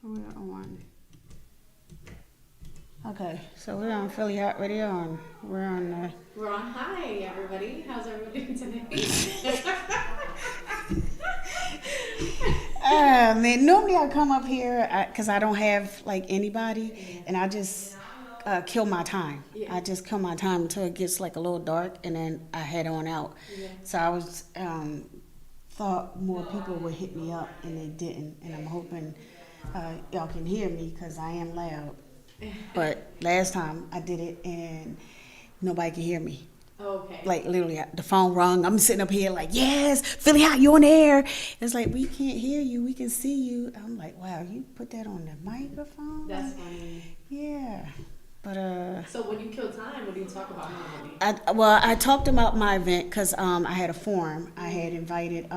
We're on. Okay, so we're on Philly Hot Radio and we're on. We're on. Hi, everybody. How's everybody doing today? Man, normally I come up here because I don't have like anybody, and I just kill my time. Yeah. I just kill my time until it gets like a little dark, and then I head on out. Yeah. So I was thought more people would hit me up, and they didn't, and I'm hoping y'all can hear me because I am loud. But last time I did it, and nobody could hear me. Okay. Like literally, the phone rung. I'm sitting up here like, yes, Philly Hot, you on the air. It's like, we can't hear you. We can see you. I'm like, wow, you put that on the microphone? That's funny. Yeah. But So when you kill time, what do you talk about normally? I talked about my event because I had a forum. I had invited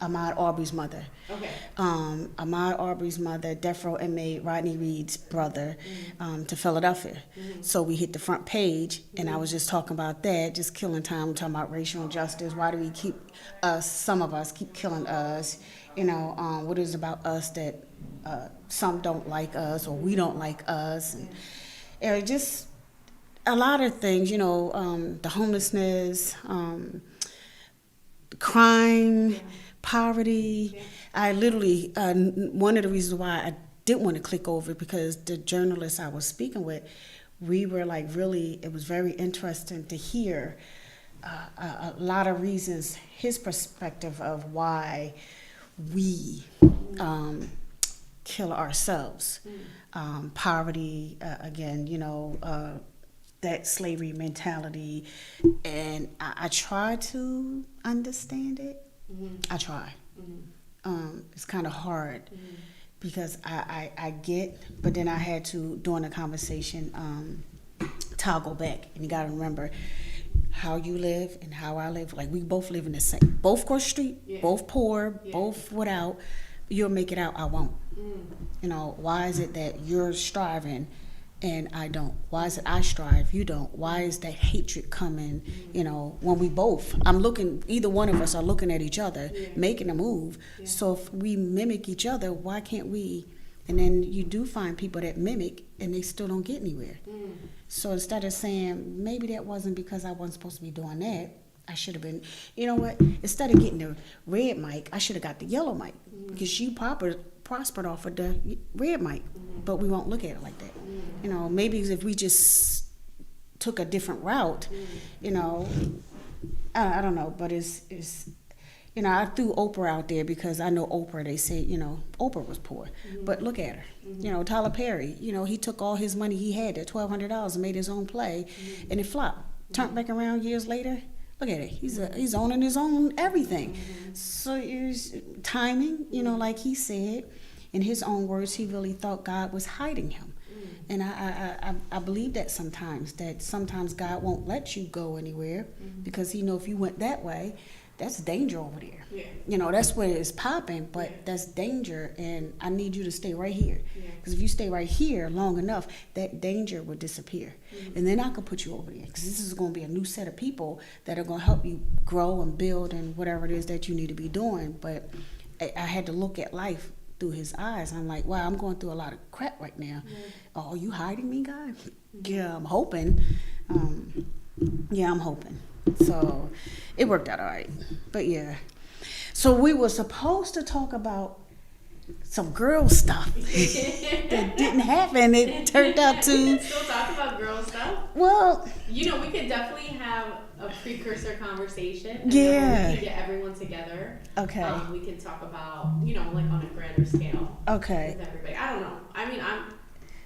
Ahmaud Arbery's mother. Okay. Ahmaud Arbery's mother, death row inmate Rodney Reed's brother, to Philadelphia. So we hit the front page, and I was just talking about that, just killing time. We're talking about racial injustice. Why do we keep some of us keep killing us? You know, what is it about us that some don't like us or we don't like us? And just a lot of things, you know, the homelessness, crime, poverty. Yeah. I literally, one of the reasons why I didn't want to click over it because the journalist I was speaking with, we were like really, it was very interesting to hear a lot of reasons, his perspective of why we kill ourselves. Poverty, again, you know, that slavery mentality. And I try to understand it. I try. It's kind of hard because I get, but then I had to, during the conversation, toggle back. And you got to remember how you live and how I live. Like, we both live in the same, both cross the street, both poor, both without. You'll make it out, I won't. You know, why is it that you're striving and I don't? Why is it I strive, you don't? Why is that hatred coming, you know, when we both, I'm looking, either one of us are looking at each other, making a move. So if we mimic each other, why can't we? And then you do find people that mimic and they still don't get anywhere. So instead of saying, maybe that wasn't because I wasn't supposed to be doing that, I should have been, you know what, instead of getting the red mic, I should have got the yellow mic because you prospered off of the red mic, but we won't look at it like that. You know, maybe if we just took a different route, you know, I don't know, but it's you know, I threw Oprah out there because I know Oprah, they say, you know, Oprah was poor, but look at her. You know, Tyler Perry, you know, he took all his money he had, that $1,200, and made his own play, and it flopped. Turned back around years later. Look at it. He's owning his own everything. So it's timing, you know, like he said, in his own words, he really thought God was hiding him. And I believe that sometimes God won't let you go anywhere because he know if you went that way, that's danger over there. Yeah. You know, that's where it's popping, but that's danger, and I need you to stay right here. Because if you stay right here long enough, that danger will disappear. And then I can put you over there, because this is going to be a new set of people that are going to help you grow and build and whatever it is that you need to be doing. But I had to look at life through his eyes. I'm like, wow, I'm going through a lot of crap right now. Oh, are you hiding me, guy? Yeah, I'm hoping. I'm hoping. So it worked out all right. But yeah. So we were supposed to talk about some girl stuff that didn't happen. It turned out to still talk about girl stuff. Well, you know, we could definitely have a precursor conversation. And yeah. then we can get everyone together. Okay. We can talk about, you know, like on a grander scale. Okay. With everybody. I don't know. I mean,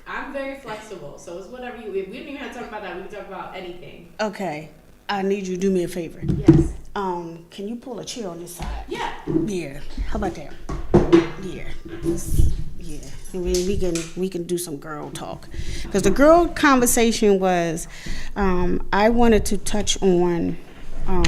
I'm very flexible, so it's whatever you. If we don't even have to talk about that, we can talk about anything. Okay. I need you to do me a favor. Yes. Can you pull a chair on this side? Yeah. Yeah. How about that? Yeah. Yeah. I mean, we can do some girl talk, because the girl conversation was, I wanted to touch on, a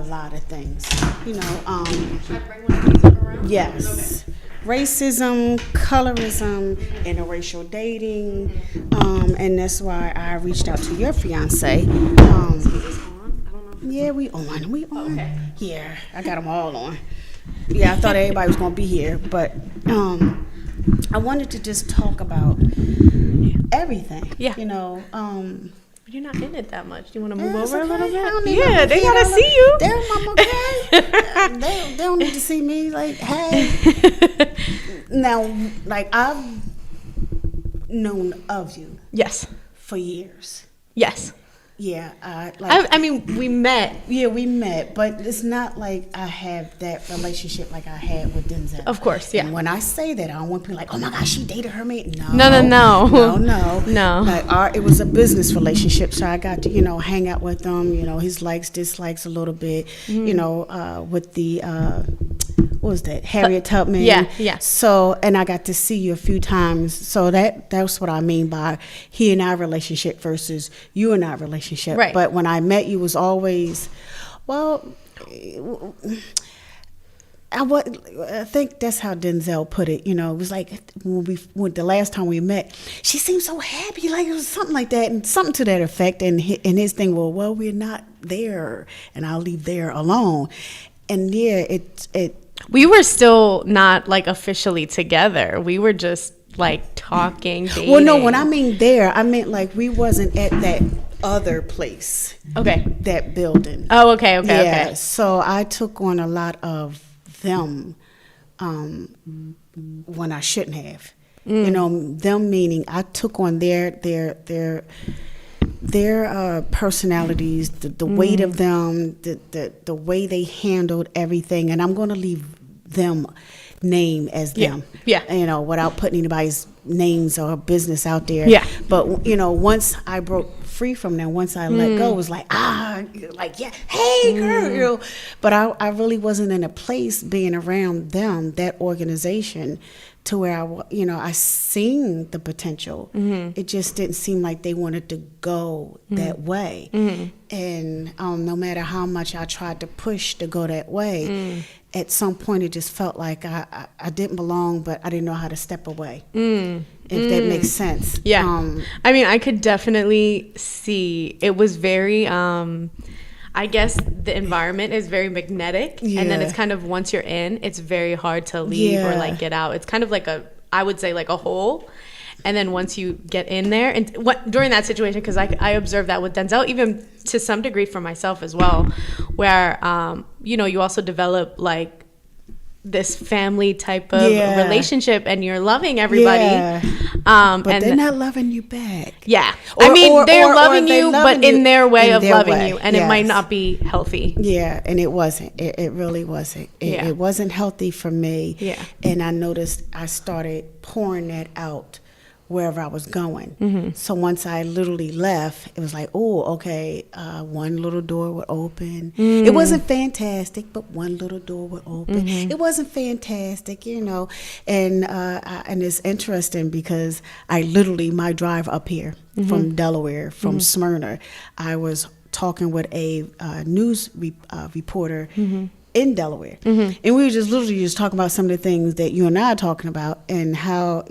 lot of things. You know. Should I bring one of these up around? Yes. Okay. Racism, colorism, interracial dating, and that's why I reached out to your fiance. Is this on? I don't know. Yeah, we on. We on. Okay. Yeah, I got them all on. Yeah, I thought everybody was gonna be here, but I wanted to just talk about everything. Yeah. You know, You're not in it that much. Do you want to move it's over a little okay. I don't bit? need Yeah, no they feet gotta all see you. They're they don't need to see me. Like, hey. Now, like, I've known of you Yes. for years. Yes. Yeah, I mean, we met. yeah, we met, but it's not like I have that relationship like I had with Denzel. Of course, yeah. And when I say that, I don't want people like, oh my gosh, she dated her mate. No, No. Like it was a business relationship, so I got to hang out with him. His likes, dislikes a little bit. With the what was that, Harriet Tubman? Yeah. So, and I got to see you a few times. So that's what I mean by he and I relationship versus you and I relationship. Right. But when I met you, was always, well, I think that's how Denzel put it. It was like when the last time we met, she seemed so happy, like it was something like that, and something to that effect. And his thing, well, we're not there, and I'll leave there alone. And yeah, We were still not like officially together. We were just like talking, dating. Well, no, when I mean there, I meant like we wasn't at that other place. Okay. That building. Oh, okay. Yeah. So I took on a lot of them when I shouldn't have. Them meaning I took on their personalities, the weight of them, the way they handled everything, and I'm going to leave them name as them. Yeah. Without putting anybody's names or business out there. Yeah. But once I broke free from them, once I let go, it was like yeah, hey girl, But I really wasn't in a place being around them, that organization, to where I seen the potential. It just didn't seem like they wanted to go that way. And no matter how much I tried to push to go that way, at some point it just felt like I didn't belong, but I didn't know how to step away. If that makes sense. Yeah. I mean, I could definitely see it was very I guess the environment is very magnetic, and then it's kind of, once you're in, it's very hard to leave or like get out. It's kind of like I would say like a hole. And then once you get in there, and during that situation, because I observed that with Denzel, even to some degree for myself as well, where you also develop like this family type of relationship, and you're loving everybody, but and they're not loving you back. Yeah, they're loving you, but in their way of loving you, and it might not be healthy. Yeah, and it wasn't. It really wasn't. It wasn't healthy for me. Yeah, and I noticed I started pouring that out wherever I was going. So once I literally left, it was like, oh, okay, one little door would open. It wasn't fantastic, but one little door would open. It wasn't fantastic, and it's interesting because I literally, my drive up here from Delaware, from Smyrna, I was talking with a news reporter in Delaware, and we were just literally talking about some of the things that you and I are talking about, and how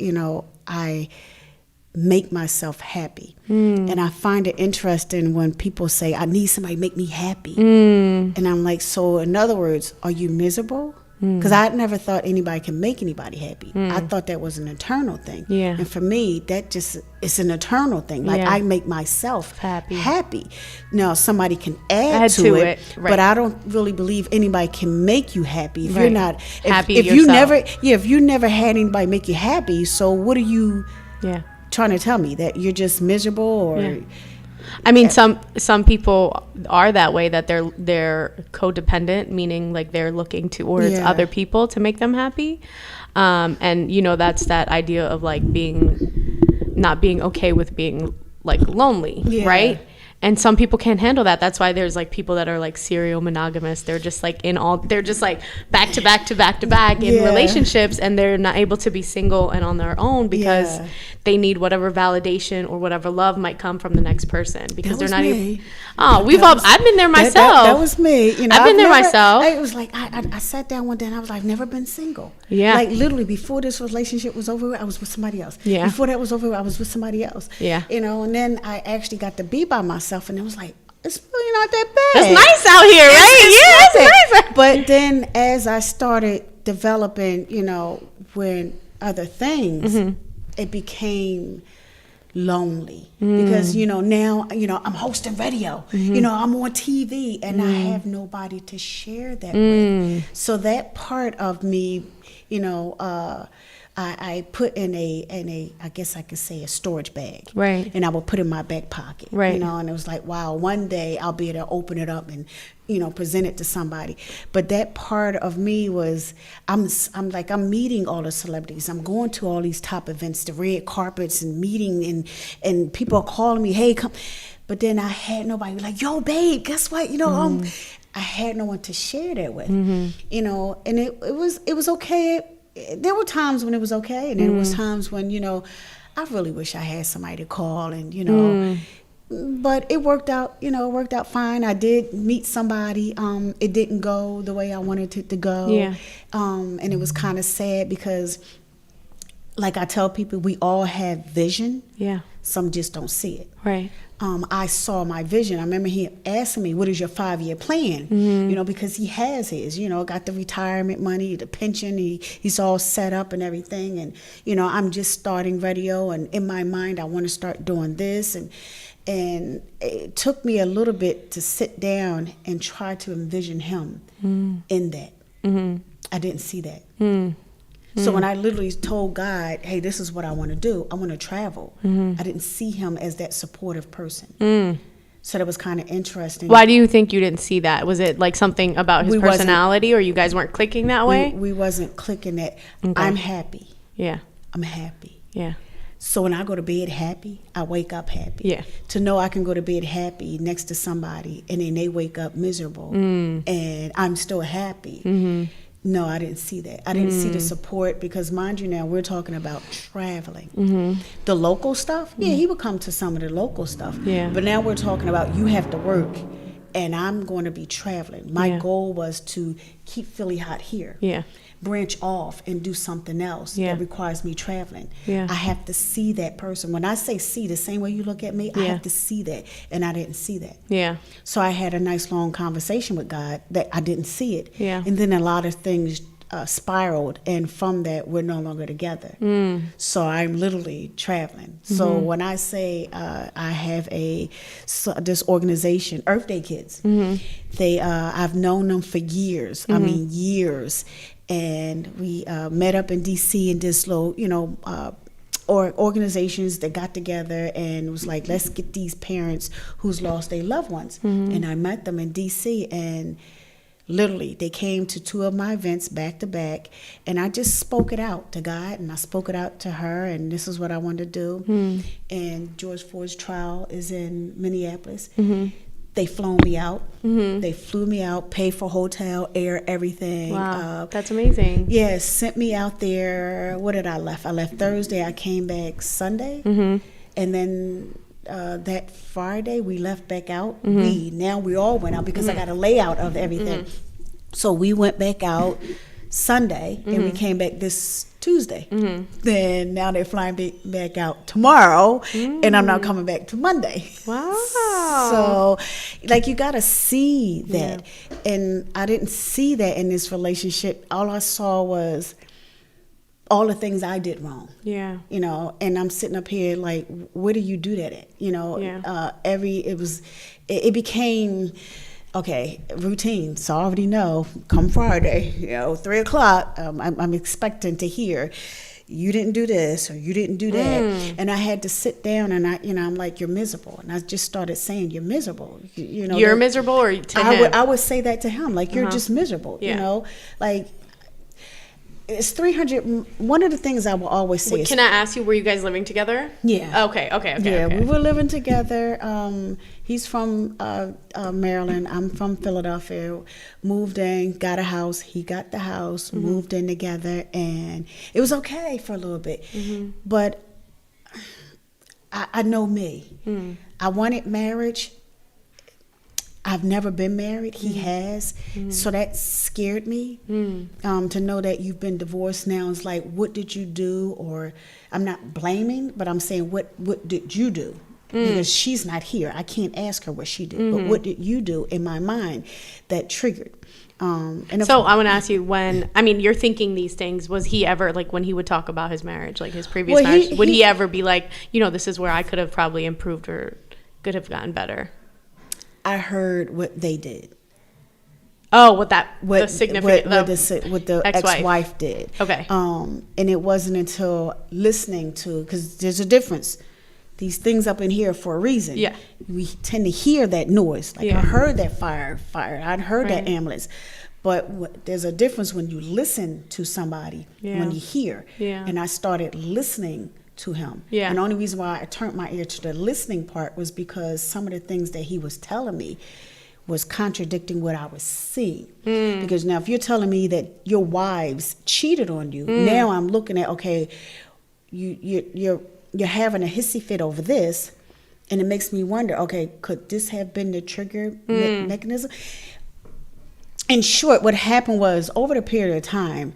I make myself happy. And I find it interesting when people say, I need somebody to make me happy. And I'm like, so in other words, are you miserable? Because I never thought anybody can make anybody happy. I thought that was an eternal thing. Yeah. And for me, that it's an eternal thing. Like I make myself happy. Now somebody can add to it, but I don't really believe anybody can make you happy if you're not happy. If you never had anybody make you happy, so what are you trying to tell me, that you're just miserable? Or I mean, some people are that way, that they're codependent, meaning like they're looking towards other people to make them happy, and that's that idea of like not being okay with being like lonely, right? And some people can't handle that. That's why there's like people that are like serial monogamous. They're just like they're just like back to back to back to back in relationships, and they're not able to be single and on their own because they need whatever validation or whatever love might come from the next person, because they're not even. Oh, I've been there myself. That was me. I've been there myself. It was like I sat down one day and I was like, I've never been single. Yeah. Like literally before this relationship was over, I was with somebody else. Yeah. Before that was over, I was with somebody else. Yeah. And then I actually got to be by myself, and it was like, it's really not that bad. It's nice out here, right? It's nice. But then as I started developing, when other things, it became lonely because now I'm hosting radio, I'm on TV, and I have nobody to share that with. So that part of me, I put in a I guess I could say a storage bag, right? And I would put in my back pocket, right? And it was like, wow, one day I'll be able to open it up and present it to somebody. But that part of me was I'm meeting all the celebrities. I'm going to all these top events, the red carpets, and meeting, and people are calling me, hey, come. But then I had nobody like, yo, babe, guess what? I had no one to share that with, and it was okay. There were times when it was okay, and there was times when I really wish I had somebody to call, and but it worked out. It worked out fine. I did meet somebody. It didn't go the way I wanted it to go. Yeah. And it was kind of sad because, like I tell people, we all have vision. Yeah. Some just don't see it. Right. I saw my vision. I remember he asking me, what is your 5-year plan? Because he has his, got the retirement money, the pension, he's all set up and everything. And, I'm just starting radio, and in my mind, I want to start doing this. And it took me a little bit to sit down and try to envision him in that. I didn't see that. So when I literally told God, hey, this is what I want to do, I want to travel, I didn't see him as that supportive person. So that was kind of interesting. Why do you think you didn't see that? Was it like something about his personality, or you guys weren't clicking that way? We wasn't clicking that. Okay. I'm happy. Yeah. I'm happy. Yeah. So when I go to bed happy, I wake up happy. Yeah. To know I can go to bed happy next to somebody, and then they wake up miserable, and I'm still happy. No, I didn't see that. I didn't see the support, because mind you, now we're talking about traveling. The local stuff, yeah, he would come to some of the local stuff. Yeah. But now we're talking about you have to work, and I'm going to be traveling. My goal was to keep Philly Hott here. Yeah. Branch off and do something else that requires me traveling. Yeah. I have to see that person. When I say see, the same way you look at me, I have to see that, and I didn't see that. Yeah. So I had a nice long conversation with God that I didn't see it. Yeah. And then a lot of things spiraled, and from that we're no longer together. So I'm literally traveling. So when I say I have this organization, Earth Day Kids, they I've known them for years. I mean years. And we met up in DC in this little, or organizations that got together and was like, let's get these parents who's lost their loved ones. And I met them in DC, and literally they came to 2 of my events back to back, and I just spoke it out to God, and I spoke it out to her, and this is what I wanted to do. And George Floyd's trial is in Minneapolis. They flown me out. They flew me out, paid for hotel, air, everything. Wow, that's amazing. Yeah, sent me out there. What did I left? I left Thursday. I came back Sunday. And then that Friday, we left back out. We all went out because I got a layout of everything. So we went back out Sunday, and we came back this Tuesday. Then now they're flying back out tomorrow, and I'm not coming back to Monday. Wow. So, like, you got to see that. And I didn't see that in this relationship. All I saw was all the things I did wrong. Yeah. And I'm sitting up here like, where do you do that at? It became, okay, routine. So I already know, come Friday, 3:00, I'm expecting to hear, you didn't do this or you didn't do that. And I had to sit down, and I'm like, you're miserable. And I just started saying, you're miserable. You're miserable, or to him? I would say that to him, like, you're just miserable, like, it's 300. One of the things I will always say is, can I ask you, were you guys living together? Yeah. Okay. Yeah, we were living together. He's from Maryland. I'm from Philadelphia. Moved in, got a house. He got the house, moved in together, and it was okay for a little bit. But I know me. I wanted marriage. I've never been married. He has. So that scared me. To know that you've been divorced now is like, what did you do? Or I'm not blaming, but I'm saying, what did you do? because she's not here. I can't ask her what she did. But what did you do in my mind that triggered? And so I want to ask you, you're thinking these things. Was he ever, like, when he would talk about his marriage, like his previous marriage, would he ever be like, this is where I could have probably improved or could have gotten better? I heard what they did. Oh, the significant, what the ex-wife did. Okay. And it wasn't until listening to, because there's a difference. These things up in here for a reason. Yeah. We tend to hear that noise. Like, I heard that fire. I'd heard that ambulance. But there's a difference when you listen to somebody, when you hear. Yeah. And I started listening to him. Yeah. And the only reason why I turned my ear to the listening part was because some of the things that he was telling me was contradicting what I was seeing. Because now if you're telling me that your wives cheated on you, now I'm looking at, okay, you're having a hissy fit over this, and it makes me wonder, okay, could this have been the trigger mechanism? In short, what happened was, over the period of time,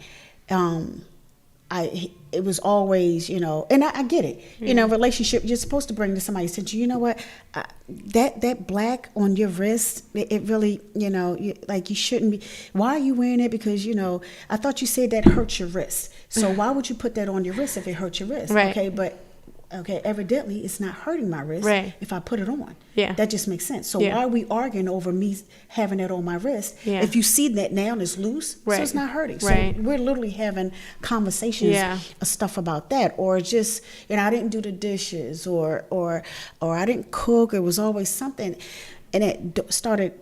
it was always, and I get it. Relationship, you're supposed to bring to somebody's attention. You know what? That black on your wrist, it really, you shouldn't be. Why are you wearing it? Because, I thought you said that hurts your wrist. So why would you put that on your wrist if it hurts your wrist? Right. Okay, evidently it's not hurting my wrist if I put it on. Yeah. That just makes sense. So why are we arguing over me having it on my wrist? Yeah. If you see that now and it's loose, so it's not hurting. Right. So we're literally having conversations of stuff about that. Or just, I didn't do the dishes or I didn't cook. It was always something. And it started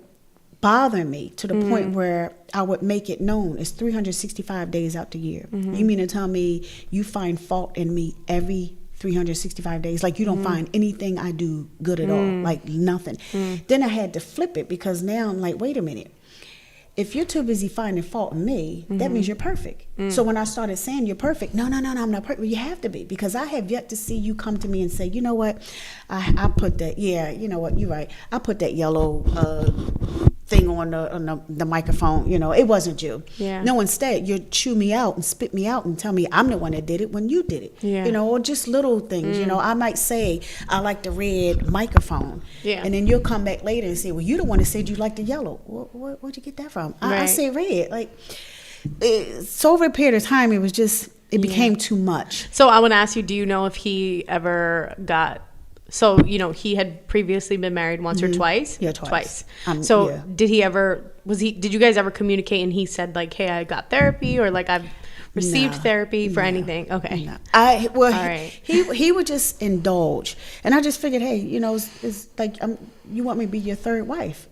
bothering me to the point where I would make it known. It's 365 days out the year. You mean to tell me you find fault in me every 365 days, like you don't find anything I do good at all, like nothing. Then I had to flip it, because now I'm like, wait a minute. If you're too busy finding fault in me, that means you're perfect. So when I started saying you're perfect, no, I'm not perfect. You have to be, because I have yet to see you come to me and say, you know what, I put that, you know what, you're right. I put that yellow thing on the microphone. It wasn't you. Yeah. No, instead you chew me out and spit me out and tell me I'm the one that did it when you did it. Yeah. Or just little things. I might say I like the red microphone. Yeah. And then you'll come back later and say, well, you the one that said you like the yellow. Where'd you get that from? I say red. Like, so over a period of time, it became too much. So I want to ask you, do you know if he ever got, so, he had previously been married once or twice? Yeah, twice. Did you guys ever communicate and he said, like, hey, I got therapy, or like I've received therapy for anything? Okay. No. All right. He would just indulge. And I just figured, hey, it's like, you want me to be your third wife.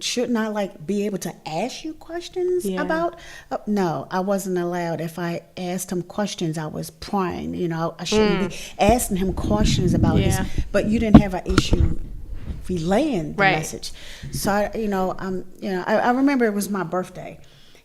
Shouldn't I be able to ask you questions about? No, I wasn't allowed. If I asked him questions, I was prying. I shouldn't be asking him questions about his. But you didn't have an issue relaying the message. So I remember it was my birthday,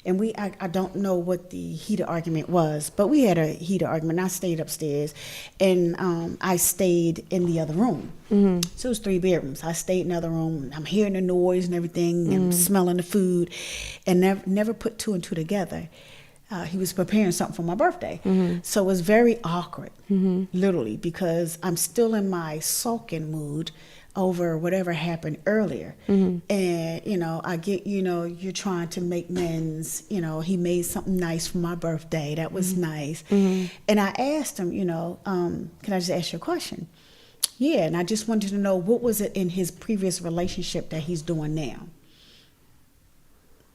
and I don't know what the heated argument was, but we had a heated argument. I stayed upstairs, and I stayed in the other room. So it was 3 bedrooms. I stayed in the other room. I'm hearing the noise and everything, and smelling the food, and never put 2 and 2 together. He was preparing something for my birthday. So it was very awkward, literally, because I'm still in my sulking mood over whatever happened earlier. And, I get, you're trying to make amends. He made something nice for my birthday. That was nice. And I asked him, can I just ask you a question? Yeah, and I just wanted to know, what was it in his previous relationship that he's doing now?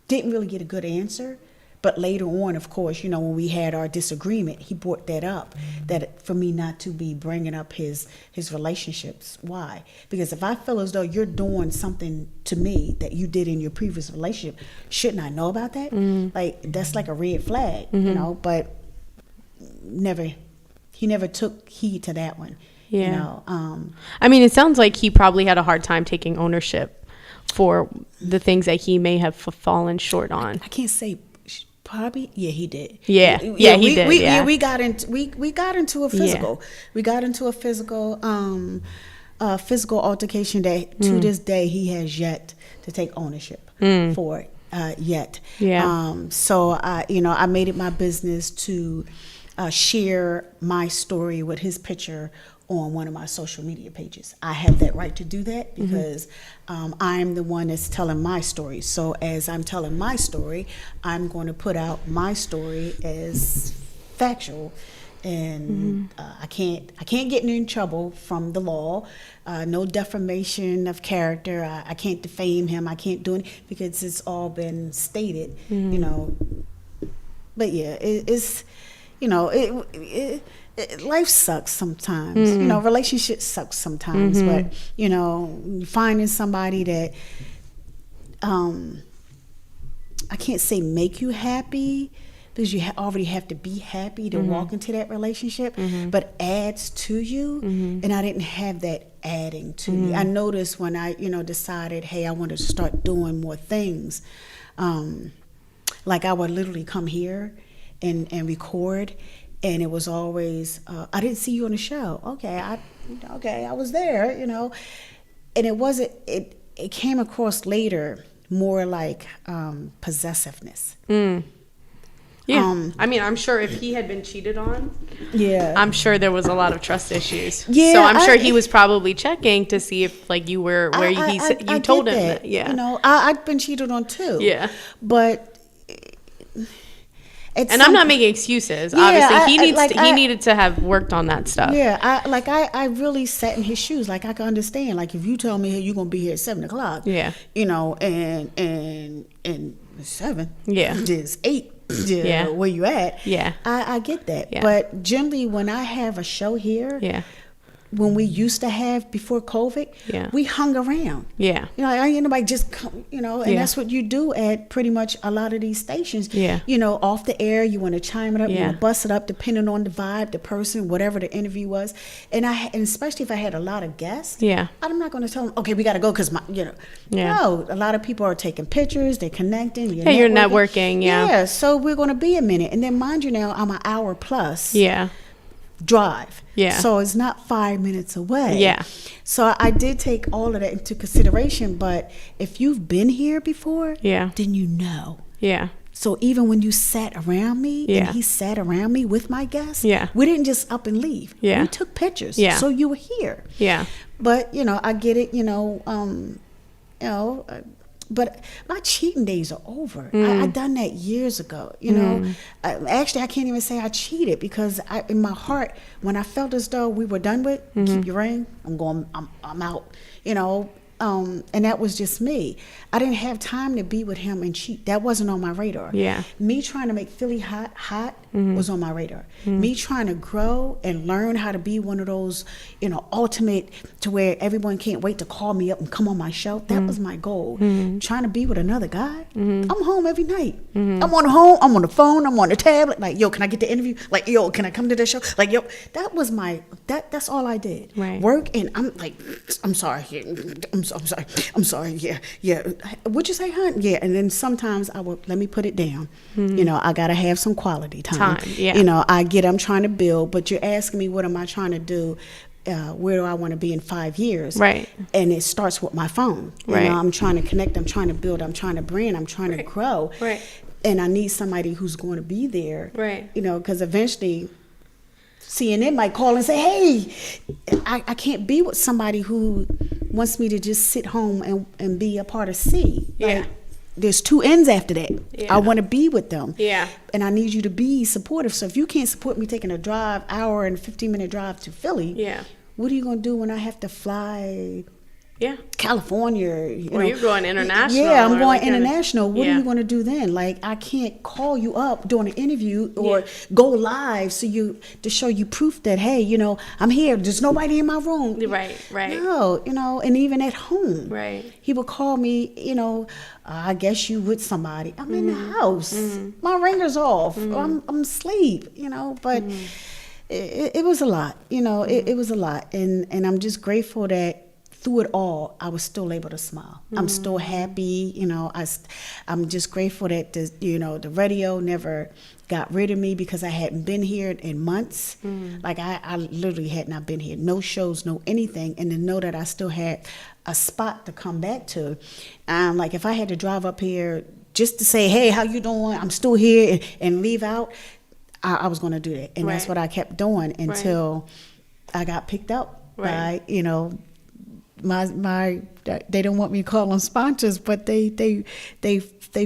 Didn't really get a good answer. But later on, of course, when we had our disagreement, he brought that up, that for me not to be bringing up his relationships. Why? Because if I feel as though you're doing something to me that you did in your previous relationship, shouldn't I know about that? Like, that's like a red flag, but he never took heed to that one. Yeah. It sounds like he probably had a hard time taking ownership for the things that he may have fallen short on. I can't say. Probably, he did. He did. We got into a physical. Yeah. We got into a physical altercation that to this day he has yet to take ownership for yet. Yeah. So I made it my business to share my story with his picture on one of my social media pages. I have that right to do that because I'm the one that's telling my story. So as I'm telling my story, I'm going to put out my story as factual, and I can't get in trouble from the law. No defamation of character. I can't defame him. I can't do it because it's all been stated. You know, but yeah, it's you know life sucks sometimes. You know, relationships suck sometimes. But you know, finding somebody that I can't say make you happy, because you already have to be happy to walk into that relationship, but adds to you. And I didn't have that adding to me. I noticed when I, you know, decided, hey, I wanted to start doing more things. Like I would literally come here and record, and it was always, I didn't see you on the show. Okay, I was there, you know. And it wasn't, it came across later more like possessiveness. Yeah. I mean, I'm sure if he had been cheated on, yeah, I'm sure there was a lot of trust issues. Yeah, so I'm sure he was probably checking to see if like you were where you told him that. Yeah. You know, I've been cheated on too. Yeah. But and I'm not making excuses. Yeah, obviously, he needed to have worked on that stuff. Yeah, I really sat in his shoes. Like I can understand. Like if you tell me, hey, you're gonna be here at 7:00. Yeah. You know, and 7. Yeah. It's 8. Yeah. Where you at? Yeah. I get that. Yeah. But generally, when I have a show here, Yeah. when we used to have before COVID, Yeah. we hung around. Yeah. You know, I ain't nobody just come, you know, and Yeah. that's what you do at pretty much a lot of these stations. Yeah. You know, off the air, you want to chime it up, you Yeah. want to bust it up, depending on the vibe, the person, whatever the interview was. And especially if I had a lot of guests, Yeah. I'm not going to tell them, okay, we got to go because Yeah. no, a lot of people are taking pictures, they're connecting. You're networking. Yeah. Yeah, so we're going to be a minute. And then mind you now, I'm an hour plus. Yeah. Drive. Yeah. So it's not 5 minutes away. Yeah. So I did take all of that into consideration, but if you've been here before, Yeah. then you know. Yeah. So even when you sat around me Yeah. and he sat around me with my guests, Yeah. we didn't just up and leave. Yeah. We took pictures. Yeah. So you were here. Yeah. But, you know, I get it, but my cheating days are over. I done that years ago, you know. Actually, I can't even say I cheated because in my heart, when I felt as though we were done with, keep your ring, I'm out, you know. And that was just me. I didn't have time to be with him and cheat. That wasn't on my radar. Yeah. Me trying to make Philly hot was on my radar. Me trying to grow and learn how to be one of those, you know, ultimate to where everyone can't wait to call me up and come on my show. That was my goal. Trying to be with another guy. I'm home every night. I'm on the phone, I'm on the tablet. Like, yo, can I get the interview? Like, yo, can I come to the show? Like, yo, that was that's all I did. Right. Work, and I'm like, I'm sorry. I'm sorry. Yeah. What'd you say, hon? Yeah. And then sometimes I would, let me put it down. You know, I got to have some quality time. Yeah. You know, I'm trying to build, but you're asking me, what am I trying to do? Where do I want to be in 5 years? Right. And it starts with my phone. You Right. know, I'm trying to connect, I'm trying to build, I'm trying to brand, I'm trying to grow. Right. And I need somebody who's going to be there. Right. You know, because eventually CNN might call and say, hey, I can't be with somebody who wants me to just sit home and be a part of C. Yeah. Like, there's 2 ends after that. Yeah. I want to be with them. Yeah. And I need you to be supportive. So if you can't support me taking a drive, hour and 15-minute drive to Philly, Yeah. what are you going to do when I have to fly Yeah. California? Or you're going international. Yeah, I'm or going like international. What yeah. are you going to do then? Like, I can't call you up during an interview or go live to show you proof that, hey, you know, I'm here. There's nobody in my room. Right. No, you know, and even at home. Right. He would call me, you know, I guess you with somebody. I'm in the house. My ringer's off. I'm asleep, you know, but it was a lot, you know, it was a lot. And I'm just grateful that through it all, I was still able to smile. I'm still happy, you know. I'm just grateful that the radio never got rid of me because I hadn't been here in months. Like I literally had not been here, no shows, no anything, and to know that I still had a spot to come back to. Like if I had to drive up here just to say, hey, how you doing? I'm still here, and leave out, I was going to do that, and that's what I kept doing until I got picked up Right. by, you know, my they don't want me to call them sponsors, but they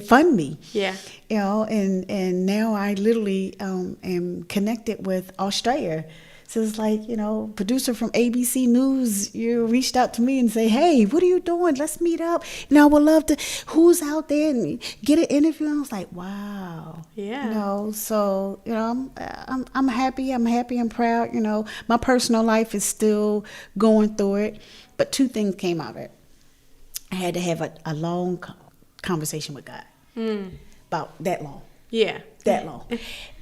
fund me. Yeah. You know, and now I literally am connected with Australia. So it's like, you know, producer from ABC News, you reached out to me and say, hey, what are you doing? Let's meet up. You know, I would love to, who's out there, and get an interview. And I was like, wow. Yeah. You know, so, you know, I'm happy. I'm proud. You know, my personal life is still going through it. But two things came out of it. I had to have a long conversation with God. About that long. Yeah. That long.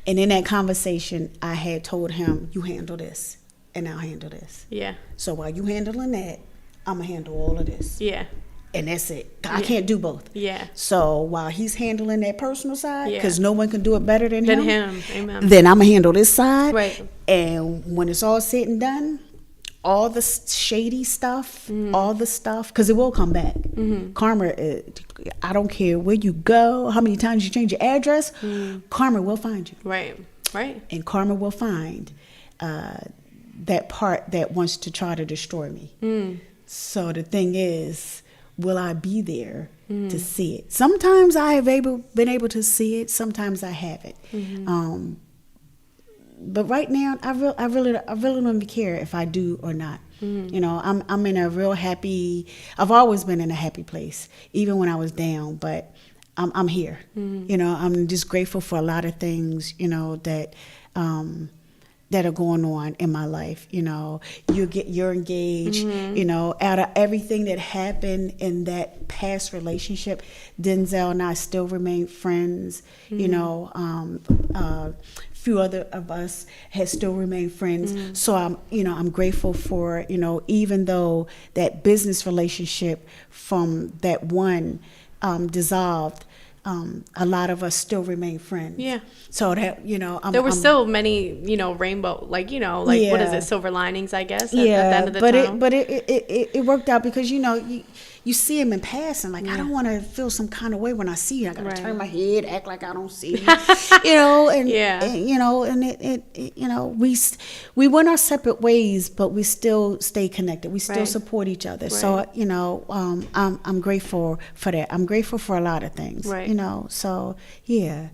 And in that conversation, I had told him, you handle this, and I'll handle this. Yeah. So while you handling that, I'm going to handle all of this. Yeah. And that's it. I can't do both. Yeah. So while he's handling that personal side, Yeah. because no one can do it better than him. Amen. Then I'm going to handle this side. Right. And when it's all said and done, all the shady stuff, all the stuff, because it will come back. Karma, I don't care where you go, how many times you change your address, karma will find you. Right. Right. And karma will find that part that wants to try to destroy me. So the thing is, will I be there to see it? Sometimes I have been able to see it. Sometimes I haven't. But right now, I really don't even care if I do or not. You know, I'm in a real happy. I've always been in a happy place, even when I was down. But I'm here. You know, I'm just grateful for a lot of things. You know that are going on in my life. You know, you're engaged. You know, out of everything that happened in that past relationship, Denzel and I still remain friends. You know, few other of us has still remained friends. So I'm grateful for, you know, even though that business relationship from that one dissolved, a lot of us still remain friends. Yeah. So that, you know, there were still many, you know, rainbow, like, you know, like, what is it, silver linings, I guess, at the end of the tunnel. But it worked out because, you know, you see him in passing. Like, I don't want to feel some kind of way when I see you. I got to turn my head, act like I don't see you. You know, and you know, and it you know, we went our separate ways, but we still stay connected. We still support each other. So, you know, I'm grateful for that. I'm grateful for a lot of things. Right. You know, so yeah,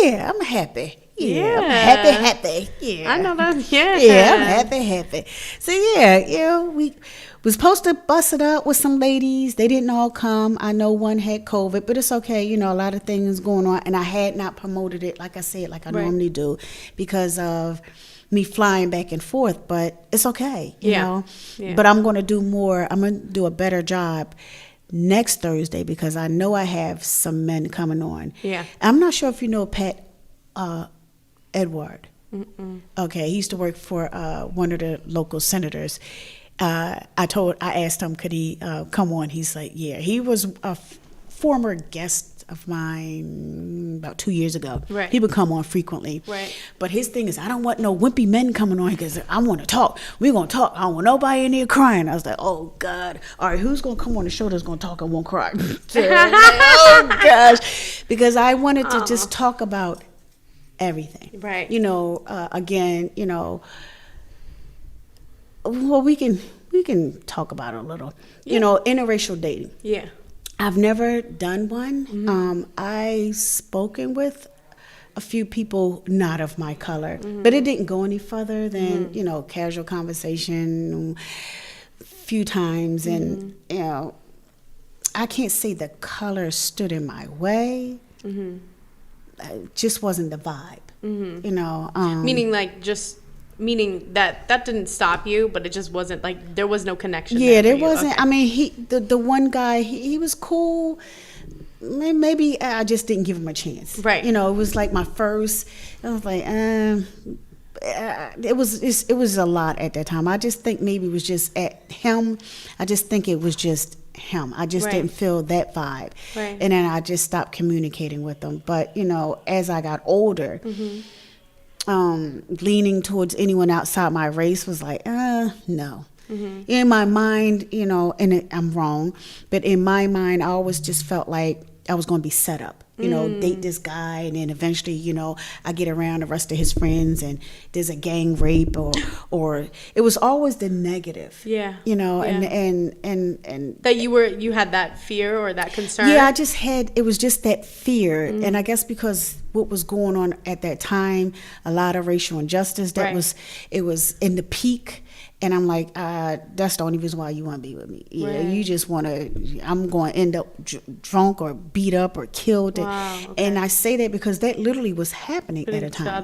I'm happy. Yeah, I'm happy. Yeah, I know that. Yeah, yeah, I'm happy. So yeah, you know, we was supposed to bust it up with some ladies. They didn't all come. I know one had COVID, but it's okay. You know, a lot of things going on, and I had not promoted it, like I said, like I normally do, because of me flying back and forth. But it's okay, you know. Yeah. But I'm going to do more. I'm going to do a better job next Thursday because I know I have some men coming on. Yeah, I'm not sure if you know Pat Edward. Okay, he used to work for one of the local senators. I asked him, could he come on? He's like, yeah. He was a former guest of mine about 2 years ago. Right. He would come on frequently. Right. But his thing is, I don't want no wimpy men coming on because I want to talk. We're going to talk. I don't want nobody in there crying. I was like, oh, God. All right, who's going to come on the show that's going to talk and won't cry? So, oh, gosh. Because I wanted to just talk about everything. Right. You know, again, you know, well, we can talk about it a little. Yeah. You know, interracial dating. Yeah. I've never done one. I've spoken with a few people not of my color, but it didn't go any further than, you know, casual conversation a few times. And, you know, I can't say the color stood in my way. It just wasn't the vibe, you know. Meaning that didn't stop you, but it just wasn't, like, there was no connection. Yeah, there wasn't. Okay. I mean, the one guy, he was cool. Maybe I just didn't give him a chance. Right. You know, it was like my first. I was like, it was a lot at that time. I just think maybe it was just at him. I just think it was just him. I just didn't feel that vibe. Right. And then I just stopped communicating with him. But, you know, as I got older, leaning towards anyone outside my race was like, no. In my mind, you know, and I'm wrong, but in my mind, I always just felt like I was going to be set up. date this guy, and then eventually, I get around the rest of his friends, and there's a gang rape, or it was always the negative. Yeah. And that you had that fear or that concern. Yeah, it was just that fear, and I guess because what was going on at that time, a lot of racial injustice. It was in the peak. And I'm like, that's the only reason why you want to be with me. Yeah, right. You just want to, I'm going to end up drunk or beat up or killed. Wow, okay. And I say that because that literally was happening at a time. Right.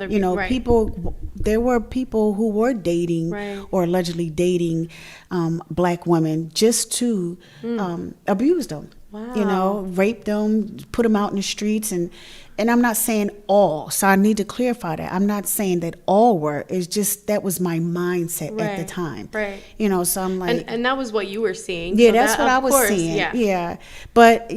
There were people who were dating or allegedly dating black women just to abuse them. Wow. Rape them, put them out in the streets. And I'm not saying all, so I need to clarify that. I'm not saying that all were. It's just that was my mindset at the time. Right. So I'm like... And that was what you were seeing. Yeah, so that's what I was seeing. Yeah. But,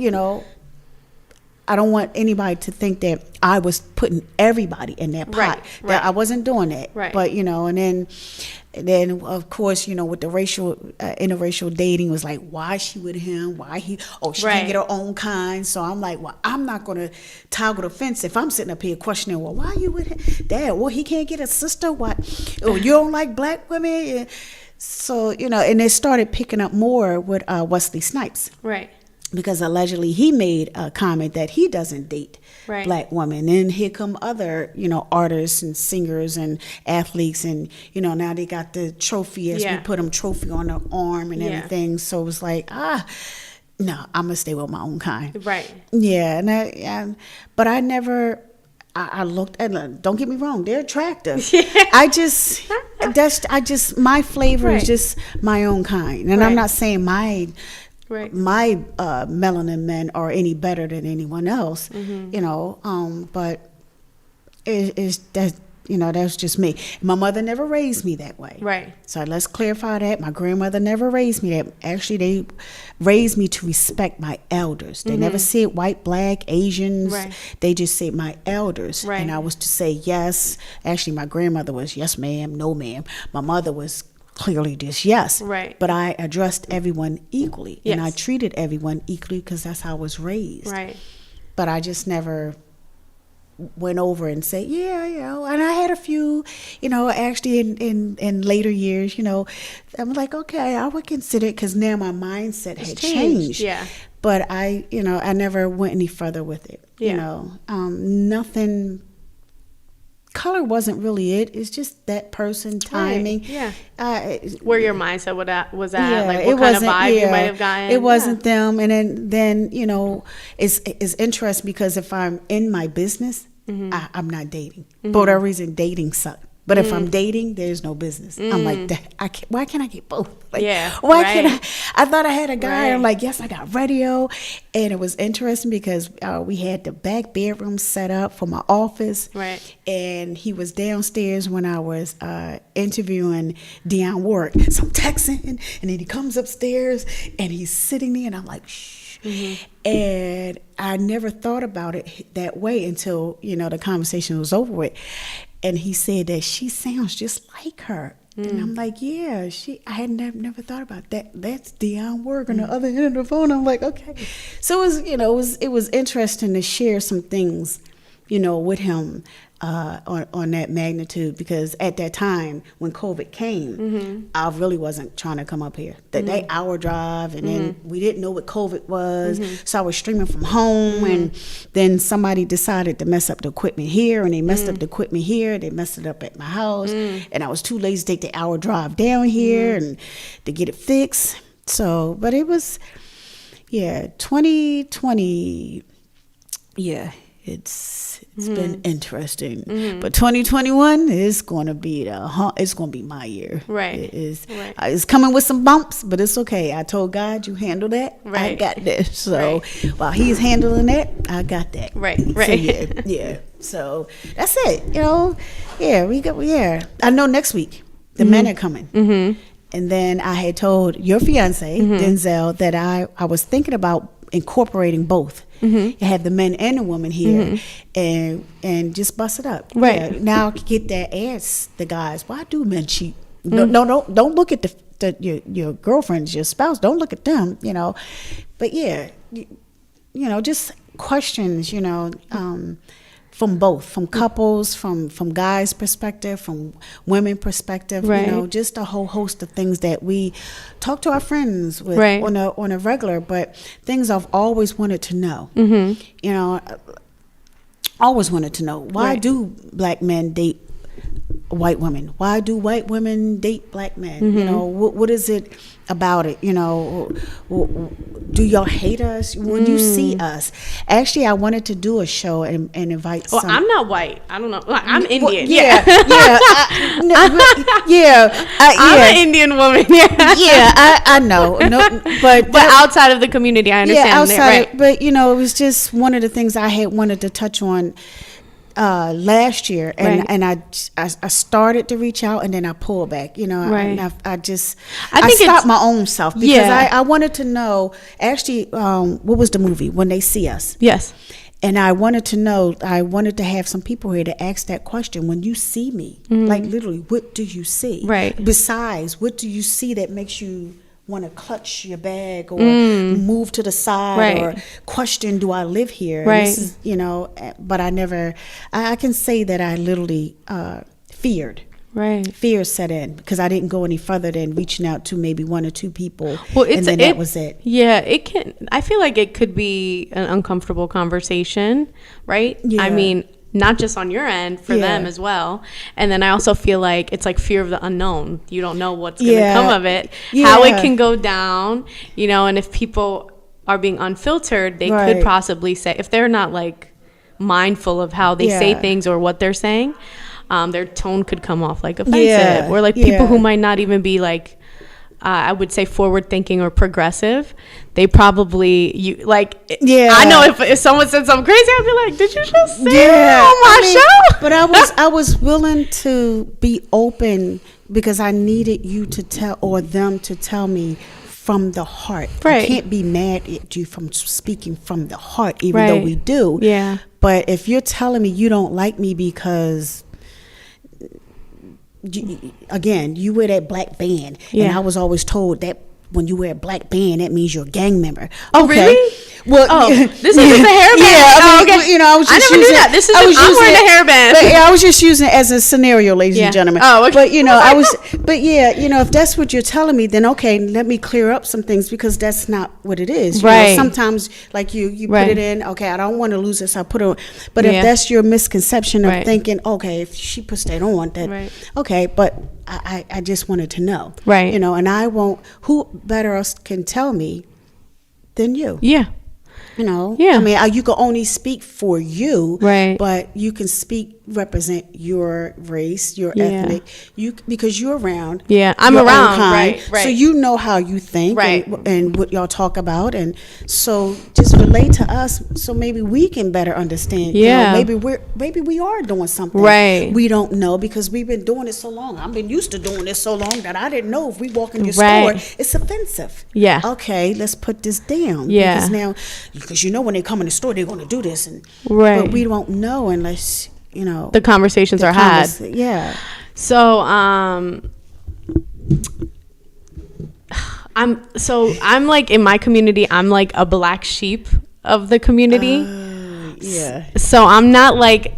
I don't want anybody to think that I was putting everybody in that pot. That I wasn't doing that. Right. But, and then of course, with the interracial dating was like, why is she with him? Why he? Oh, she can't get her own kind. So I'm like, well, I'm not going to toggle the fence if I'm sitting up here questioning, well, why are you with him? Dad, well, he can't get a sister? What? Oh, you don't like black women? So, and it started picking up more with Wesley Snipes. Right. Because allegedly he made a comment that he doesn't date black women. And here come other, artists and singers and athletes. And, now they got the trophy as we put them trophy on their arm and everything. So it was like, no, I'm going to stay with my own kind. Right. Yeah. But I never... I looked at, don't get me wrong, they're attractive. My flavor is just my own kind. And I'm not saying my melanin men are any better than anyone else, but it's that, that's just me. My mother never raised me that way. Right. So let's clarify that. My grandmother never raised me that. Actually, they raised me to respect my elders. They never said white, black, Asians. Right. They just said my elders. Right. And I was to say yes. Actually, my grandmother was yes, ma'am, no, ma'am. My mother was clearly just yes. Right. But I addressed everyone equally. Yes. And I treated everyone equally because that's how I was raised. Right. But I just never went over and say, and I had a few, actually in later years, I'm like, okay, I would consider it because now my mindset had changed. Yeah. But I never went any further with it. Yeah. Nothing. Color wasn't really it. It's just that person, timing. Right. Yeah. Where your mindset was at, like what kind of vibe you might have gotten. It wasn't them. And then it's interesting because if I'm in my business, I'm not dating. For whatever reason, dating sucked. But if I'm dating, there's no business. I'm like, why can't I get both? Like, why can't I thought I had a guy. I'm like, yes, I got radio. And it was interesting because we had the back bedroom set up for my office. Right. And he was downstairs when I was interviewing Dionne Warwick. So I'm texting, and then he comes upstairs, and he's sitting there, and I'm like, shh. And I never thought about it that way until, the conversation was over with. And he said that she sounds just like her. And I'm like, I had never thought about that. That's Dionne Warwick on the other end of the phone. I'm like, okay. So it was interesting to share some things, with him on that magnitude, because at that time when COVID came, I really wasn't trying to come up here. That hour drive, and then we didn't know what COVID was, so I was streaming from home, and then somebody decided to mess up the equipment here, and they messed up the equipment here, they messed it up at my house, and I was too lazy to take the hour drive down here and to get it fixed. So, but it was, 2020, it's been interesting, but 2021 is going to be it's going to be my year. Right. It is. Right. It's coming with some bumps, but it's okay. I told God, you handle that. Right. I got this. So while he's handling that, I got that. Right. So, So that's it. I know next week the men are coming. And then I had told your fiance, Denzel, that I was thinking about incorporating both. Have the men and the women here, and just bust it up. Right. Now I can get that, ask the guys, why do men cheat? No, don't look at your girlfriends, your spouse. Don't look at them. But just questions, from both, from couples, from guys' perspective, from women perspective, Right. just a whole host of things that we talk to our friends with Right. on a regular, but things I've always wanted to know. Always wanted to know, why Right. do black men date white women? Why do white women date black men? What is it about it? Do y'all hate us when you see us? Actually, I wanted to do a show and invite Well, some. I'm not white. I don't know. I'm Indian. Well, yeah. I'm an Indian woman. Yeah. Yeah, I know. No, but outside of the community, I understand. outside, right. but it was just one of the things I had wanted to touch on last year, and Right. I started to reach out, and then I pulled back. Right. And I I think stopped it's- my own self because Yeah. I wanted to know actually what was the movie When They See Us. Yes. And I wanted to have some people here to ask that question. When you see me, like literally, what do you see? Right. Besides, what do you see that makes you want to clutch your bag or move to the side Right. or question, do I live here? Right. This is, but I can say that I literally feared. Right. Fear set in because I didn't go any further than reaching out to maybe one or two people, Well, and then that was it. Yeah, it can. I feel like it could be an uncomfortable conversation, right? Yeah. I mean, not just on your end, for them Yeah. as well. And then I also feel like it's like fear of the unknown. You don't know what's going to Yeah. come of it, how it Yeah. can go down, and if people are being unfiltered, they could Right. possibly say, if they're not like mindful of how they say Yeah. things or what they're saying, their tone could come off like offensive, Yeah. or like people Yeah. who might not even be like, I would say forward thinking or progressive. They probably Yeah. I know if someone said something crazy, I'd be like, did you just say Yeah, that on my show? But I was willing to be open because I needed you to tell or them to tell me from the heart. I Right. can't be mad at you from speaking from the heart, even though Right. we do. Yeah. But if you're telling me you don't like me because you wear that black band, and Yeah. I was always told that when you wear a black band, that means you're a gang member. Oh, really? Well, this is just a hairband. Yeah, Oh, okay. I was just I never knew using, that. This is I was I'm using wearing it- a hairband. But I was just using it as a scenario, ladies Yeah. and gentlemen. Oh, okay. But if that's what you're telling me, then okay, let me clear up some things because that's not what it is. You know, Right. sometimes, like you Right. put it in. Okay, I don't want to lose this. I put it on. But Yeah. if that's your misconception of Right. thinking, okay, if she puts that on, that Right. okay. But I just wanted to know, Right. And I won't. Who better else can tell me than you? Yeah. Yeah. I mean, you can only speak for you, Right. But you can represent your race, your Yeah. ethnic, because you're around. Yeah, I'm your own around, kind. right. So you know how you think, Right. and what y'all talk about, and so just relate to us, so maybe we can better understand. Yeah. Maybe we are doing something Right. we don't know because we've been doing it so long. I've been used to doing this so long that I didn't know if we walk in your Right. store, it's offensive. Yeah. Okay, let's put this down. Yeah. Because now, because when they come in the store, they're going to do this, and Right. but we don't know unless The conversations are had. Yeah. So, I'm like in my community, I'm like a black sheep of the community. Yeah. So I'm not like,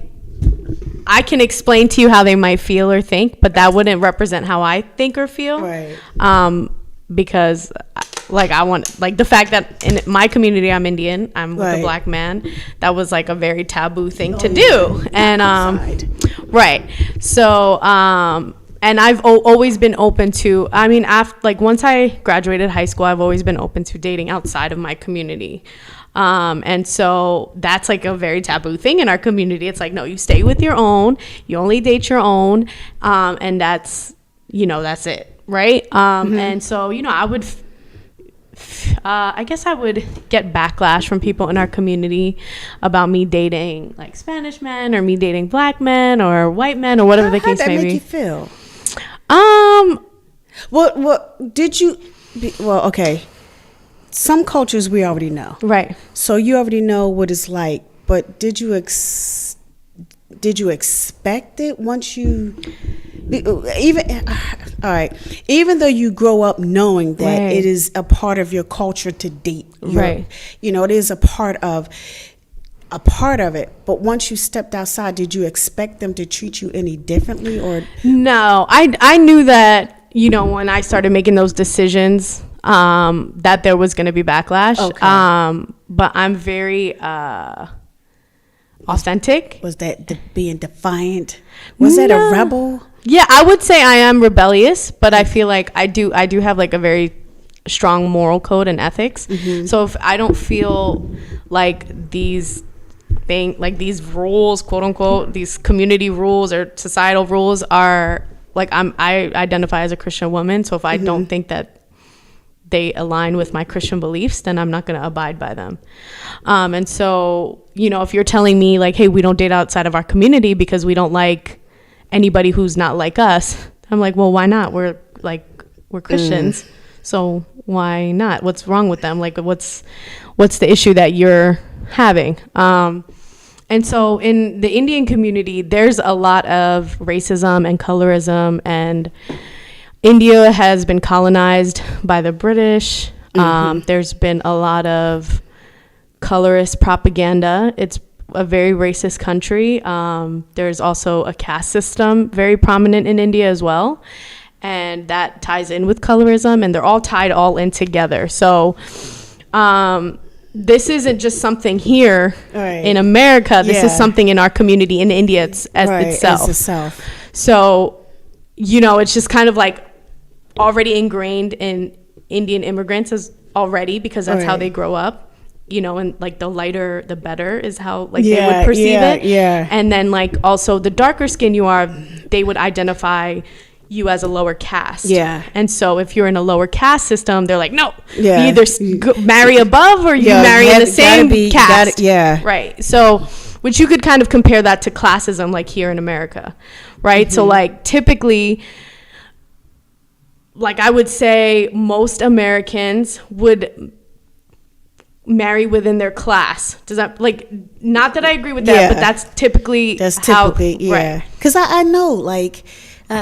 I can explain to you how they might feel or think, but that wouldn't represent how I think or feel. Right. Because I want, like, the fact that in my community I'm Indian, I'm with a Right. black man, that was like a very taboo thing to do. And right. So and I've always been open to, I mean, once I graduated high school, I've always been open to dating outside of my community. And so that's like a very taboo thing in our community. It's like, no, you stay with your own, you only date your own, and that's it, right? And so, I guess I would get backlash from people in our community about me dating like Spanish men, or me dating black men or white men, or whatever the case may be. How did that make you feel? What did you? Well, okay. Some cultures we already know, Right. so you already know what it's like. But did you expect it once you? Even though you grow up knowing that Right. it is a part of your culture to date, Right. it is a part of. a part of it. But once you stepped outside, did you expect them to treat you any differently, or? No, I knew that, you know, when I started making those decisions, that there was going to be backlash. Okay. But I'm very authentic. Was that being defiant? Was that a rebel? Yeah, I would say I am rebellious, but I feel like I do have like a very strong moral code and ethics. So if I don't feel like these these rules, quote unquote, these community rules or societal rules are like, I identify as a Christian woman. So if I don't think that they align with my Christian beliefs, then I'm not going to abide by them. And so, you know, if you're telling me like, hey, we don't date outside of our community because we don't like anybody who's not like us, I'm like, well, why not? We're Christians. So why not? What's wrong with them? Like, what's the issue that you're having? And so in the Indian community, there's a lot of racism and colorism, and India has been colonized by the British. There's been a lot of colorist propaganda. It's a very racist country. There's also a caste system very prominent in India as well. And that ties in with colorism, and they're all tied in together. So this isn't just something here in America. This is something in our community in India itself. So, you know, it's just kind of like already ingrained in Indian immigrants because that's how they grow up, you know, and like the lighter the better is how like they would perceive it. And then like also the darker skin you are, they would identify you as a lower caste. And so if you're in a lower caste system, they're like, no, you either marry above or you marry in the same caste. Right. So, which you could kind of compare that to classism like here in America, right? So like typically, like I would say most Americans would marry within their class. Does that, like, not that I agree with that, but that's typically right. Because I know, like,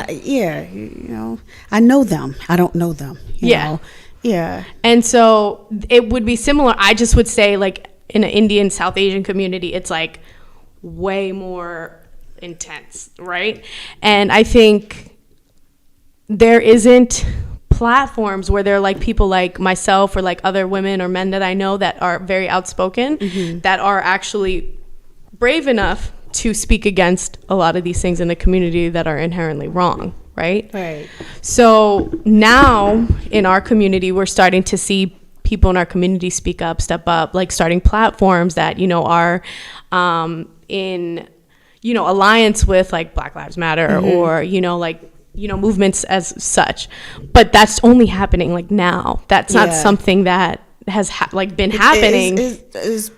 you know, I know them. I don't know them. You know? Yeah. And so it would be similar. I just would say, like, in an Indian South Asian community, it's like way more intense, right? And I think there isn't platforms where there are like people like myself or like other women or men that I know that are very outspoken, that are actually brave enough to speak against a lot of these things in the community that are inherently wrong, right? So now in our community, we're starting to see people in our community speak up, step up, like starting platforms that, you know, are in, you know, alliance with like Black Lives Matter or, you know, like, you know, movements as such. But that's only happening like now. That's not something that has like been happening. Is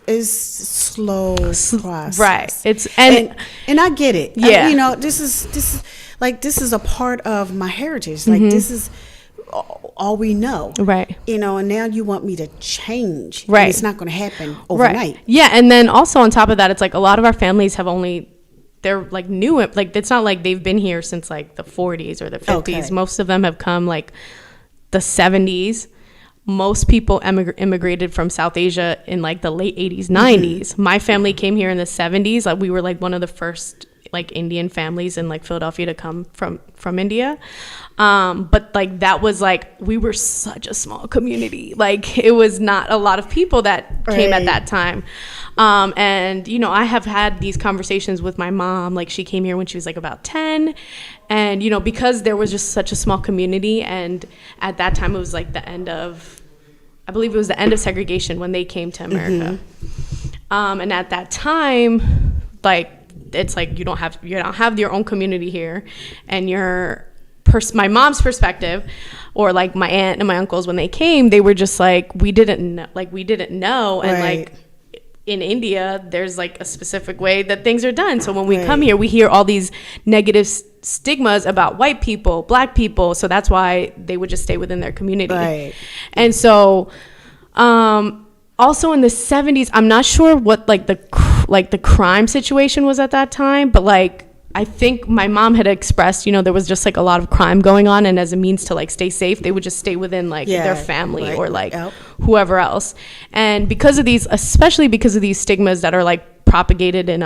slow process, right? It's and I get it. You know, this is a part of my heritage. Like this is all we know, right? You know, and now you want me to change, right? And it's not going to happen overnight. Yeah, and then also on top of that, it's like a lot of our families have they're like new, like it's not like they've been here since like the 40s or the 50s. Most of them have come like the 70s. Most people immigrated from South Asia in like the late 80s, 90s. My family came here in the 70s. Like we were like one of the first like Indian families in like Philadelphia to come from India. But like that was like, we were such a small community. Like it was not a lot of people that came at that time. And you know, I have had these conversations with my mom. Like she came here when she was like about 10, and you know, because there was just such a small community, and at that time it was like I believe it was the end of segregation when they came to America. And at that time, like it's like you don't have your own community here, and my mom's perspective, or like my aunt and my uncles when they came, they were just like we didn't know, and like in India there's like a specific way that things are done. So when we come here, we hear all these negative stigmas about white people, Black people, so that's why they would just stay within their community. And so also in the 70s, I'm not sure what like the crime situation was at that time, but like I think my mom had expressed, you know, there was just like a lot of crime going on, and as a means to like stay safe, they would just stay within like their family or like whoever else. And especially because of these stigmas that are like propagated in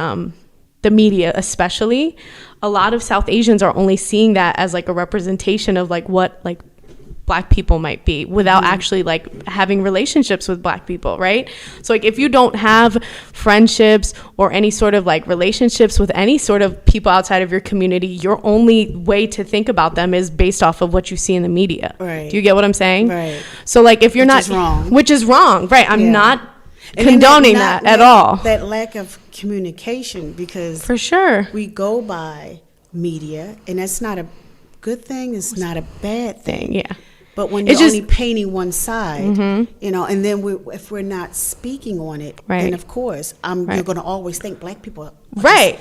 the media, especially, a lot of South Asians are only seeing that as like a representation of like what like Black people might be, without actually like having relationships with Black people, right? So like if you don't have friendships or any sort of like relationships with any sort of people outside of your community, your only way to think about them is based off of what you see in the media. Right. Do you get what I'm saying? Right. So like if you're which is wrong, right? I'm not condoning that at all. That lack of communication, because for sure we go by media, and that's not a good thing. It's not a bad thing. Yeah. But when you're only painting one side, you know, and then if we're not speaking on it, then of course, you're going to always think Black people. Right.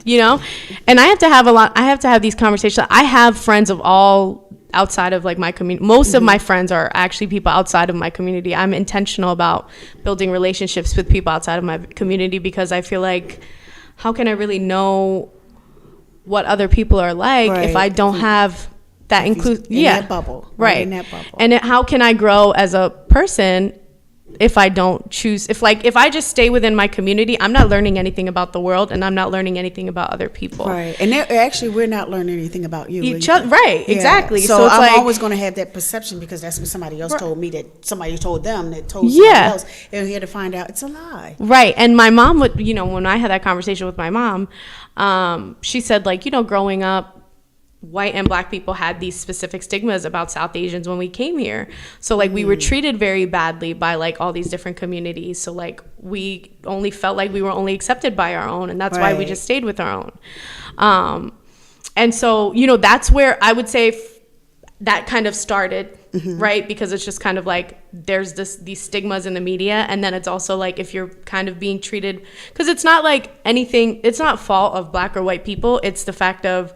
You know, and I have to have these conversations. I have friends of all outside of like my community. Most of my friends are actually people outside of my community. I'm intentional about building relationships with people outside of my community, because I feel like, how can I really know what other people are like if I don't have that that bubble, right? In that bubble. And how can I grow as a person if I don't choose? If I just stay within my community, I'm not learning anything about the world, and I'm not learning anything about other people. Right. And actually, we're not learning anything about you. Each other, right? Yeah. Exactly. So I'm like, always going to have that perception, because that's what somebody else told me, that somebody told them that told somebody else, and here to find out it's a lie. Right. And my mom would, you know, when I had that conversation with my mom, she said, like, you know, growing up, white and Black people had these specific stigmas about South Asians when we came here. So like we were treated very badly by like all these different communities. So like we only felt like we were only accepted by our own, and that's why we just stayed with our own. And so, you know, that's where I would say that kind of started, right? Because it's just kind of like there's these stigmas in the media, and then it's also like if you're kind of being treated, because it's not like anything, it's not fault of Black or white people, it's the fact of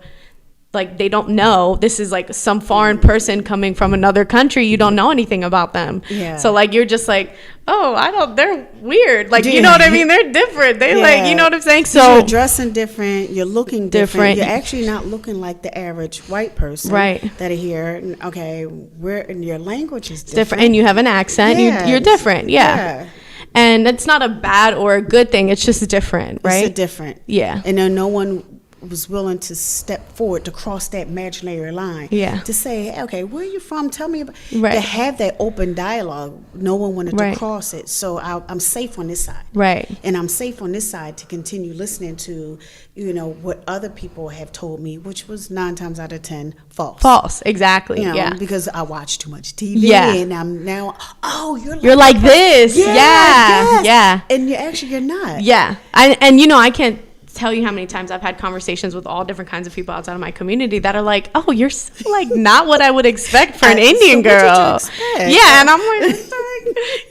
like they don't know, this is like some foreign person coming from another country, you don't know anything about them. So like you're just like, oh, they're weird, like you know what I mean, they're different, they like, you know what I'm saying? So you're dressing different, you're looking different, you're actually not looking like the average white person that are here. Okay, and your language is different, and you have an accent, you're different. And it's not a bad or a good thing, it's just different, right? It's different. And then no one was willing to step forward to cross that imaginary line, to say, hey, okay, where are you from? Tell me about. To have that open dialogue. No one wanted to cross it, so I'm safe on this side, and I'm safe on this side to continue listening to, you know, what other people have told me, which was 9 times out of 10 false. Exactly. You know, because I watch too much TV, and I'm now, you're like this, and you're not, and you know, I can't tell you how many times I've had conversations with all different kinds of people outside of my community that are like, oh, you're so like not what I would expect for an Indian girl. And I'm like,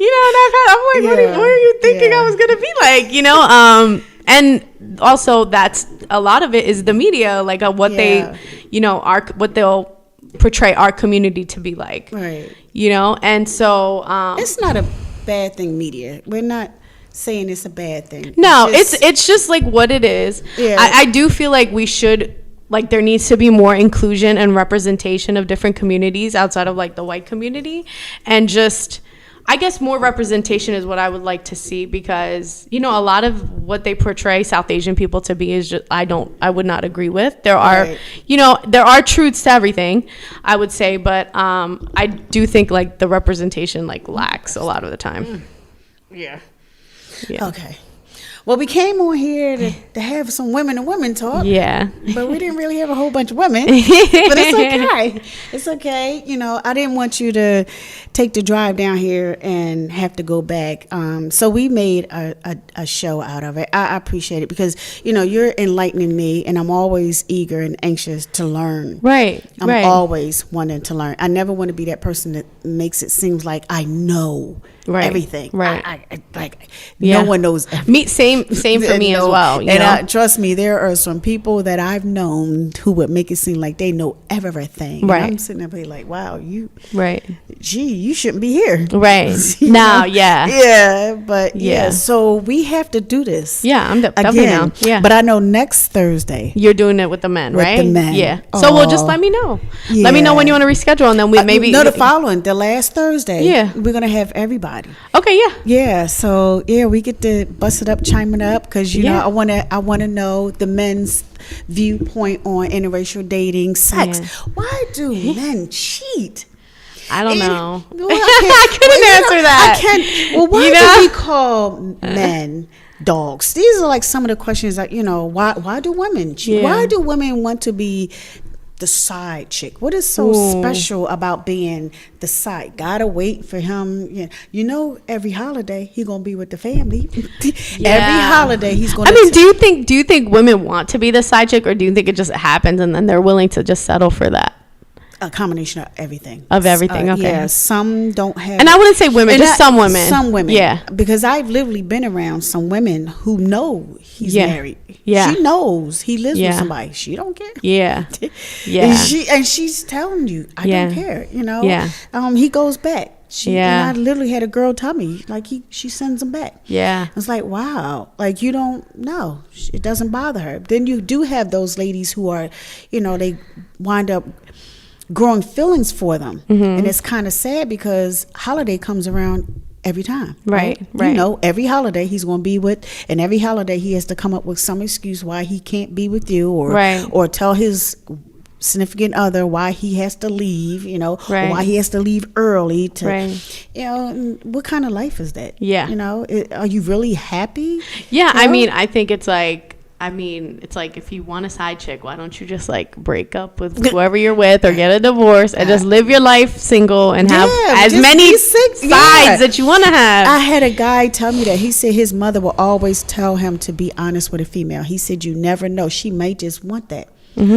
you know, and I'm like, what are you thinking I was gonna be like, you know? And also that's a lot of it is the media, like what they, you know, what they'll portray our community to be like, you know? And so it's not a bad thing, media. We're not saying it's a bad thing. No, it's just like what it is. I do feel like we should, like, there needs to be more inclusion and representation of different communities outside of like the white community, and just, I guess, more representation is what I would like to see, because, you know, a lot of what they portray South Asian people to be is just, I would not agree with. There are, you know, there are truths to everything, I would say, but I do think like the representation like lacks a lot of the time. Okay. Well, we came on here to have some women and women talk. But we didn't really have a whole bunch of women. But it's okay. It's okay. You know, I didn't want you to take the drive down here and have to go back. So we made a show out of it. I appreciate it, because, you know, you're enlightening me, and I'm always eager and anxious to learn. I'm always wanting to learn. I never want to be that person that makes it seem like I know everything. I like no one knows everything. Same for me as well. You know? Trust me, there are some people that I've known who would make it seem like they know everything. And I'm sitting there like, wow, you you shouldn't be here. But so we have to do this. I'm definitely down. But I know next Thursday you're doing it with the men, right? With the men. So we'll just let me know. Let me know when you want to reschedule, and then we maybe the last Thursday. We're gonna have everybody. Okay. So we get to bust it up, chime chiming up because you know I want to know the men's viewpoint on interracial dating, sex. Yeah. Why do men cheat? I don't know. Well, I couldn't answer that. I can't. Well, why do we call men dogs? These are like some of the questions that, you know, why do women cheat? Yeah. Why do women want to be the side chick? What is so special about being the side? Gotta wait for him. You know, every holiday he gonna be with the family. Every holiday he's gonna. I mean, do you think women want to be the side chick, or do you think it just happens and then they're willing to just settle for that? A combination of everything. Okay. Yeah, some don't have. And I wouldn't say women, just some women. Some women. Yeah. Because I've literally been around some women who know he's married. Yeah. She knows he lives with somebody. She don't care. Yeah. Yeah. And she's telling you, I don't care. You know. Yeah. He goes back. And I literally had a girl tell me, like, she sends him back. Yeah. It's like, wow, like, you don't know. It doesn't bother her. Then you do have those ladies who are, you know, they wind up growing feelings for them. And it's kind of sad because holiday comes around every time. Right. You know, every holiday he's going to be with, and every holiday he has to come up with some excuse why he can't be with you, or tell his significant other why he has to leave, you know, or why he has to leave early to, you know, what kind of life is that? Yeah. You know, are you really happy? Yeah. You know? I mean, I think it's like, it's like, if you want a side chick, why don't you just like break up with whoever you're with or get a divorce and just live your life single and have as many sides that you want to have. I had a guy tell me that. He said his mother will always tell him to be honest with a female. He said, you never know. She may just want that.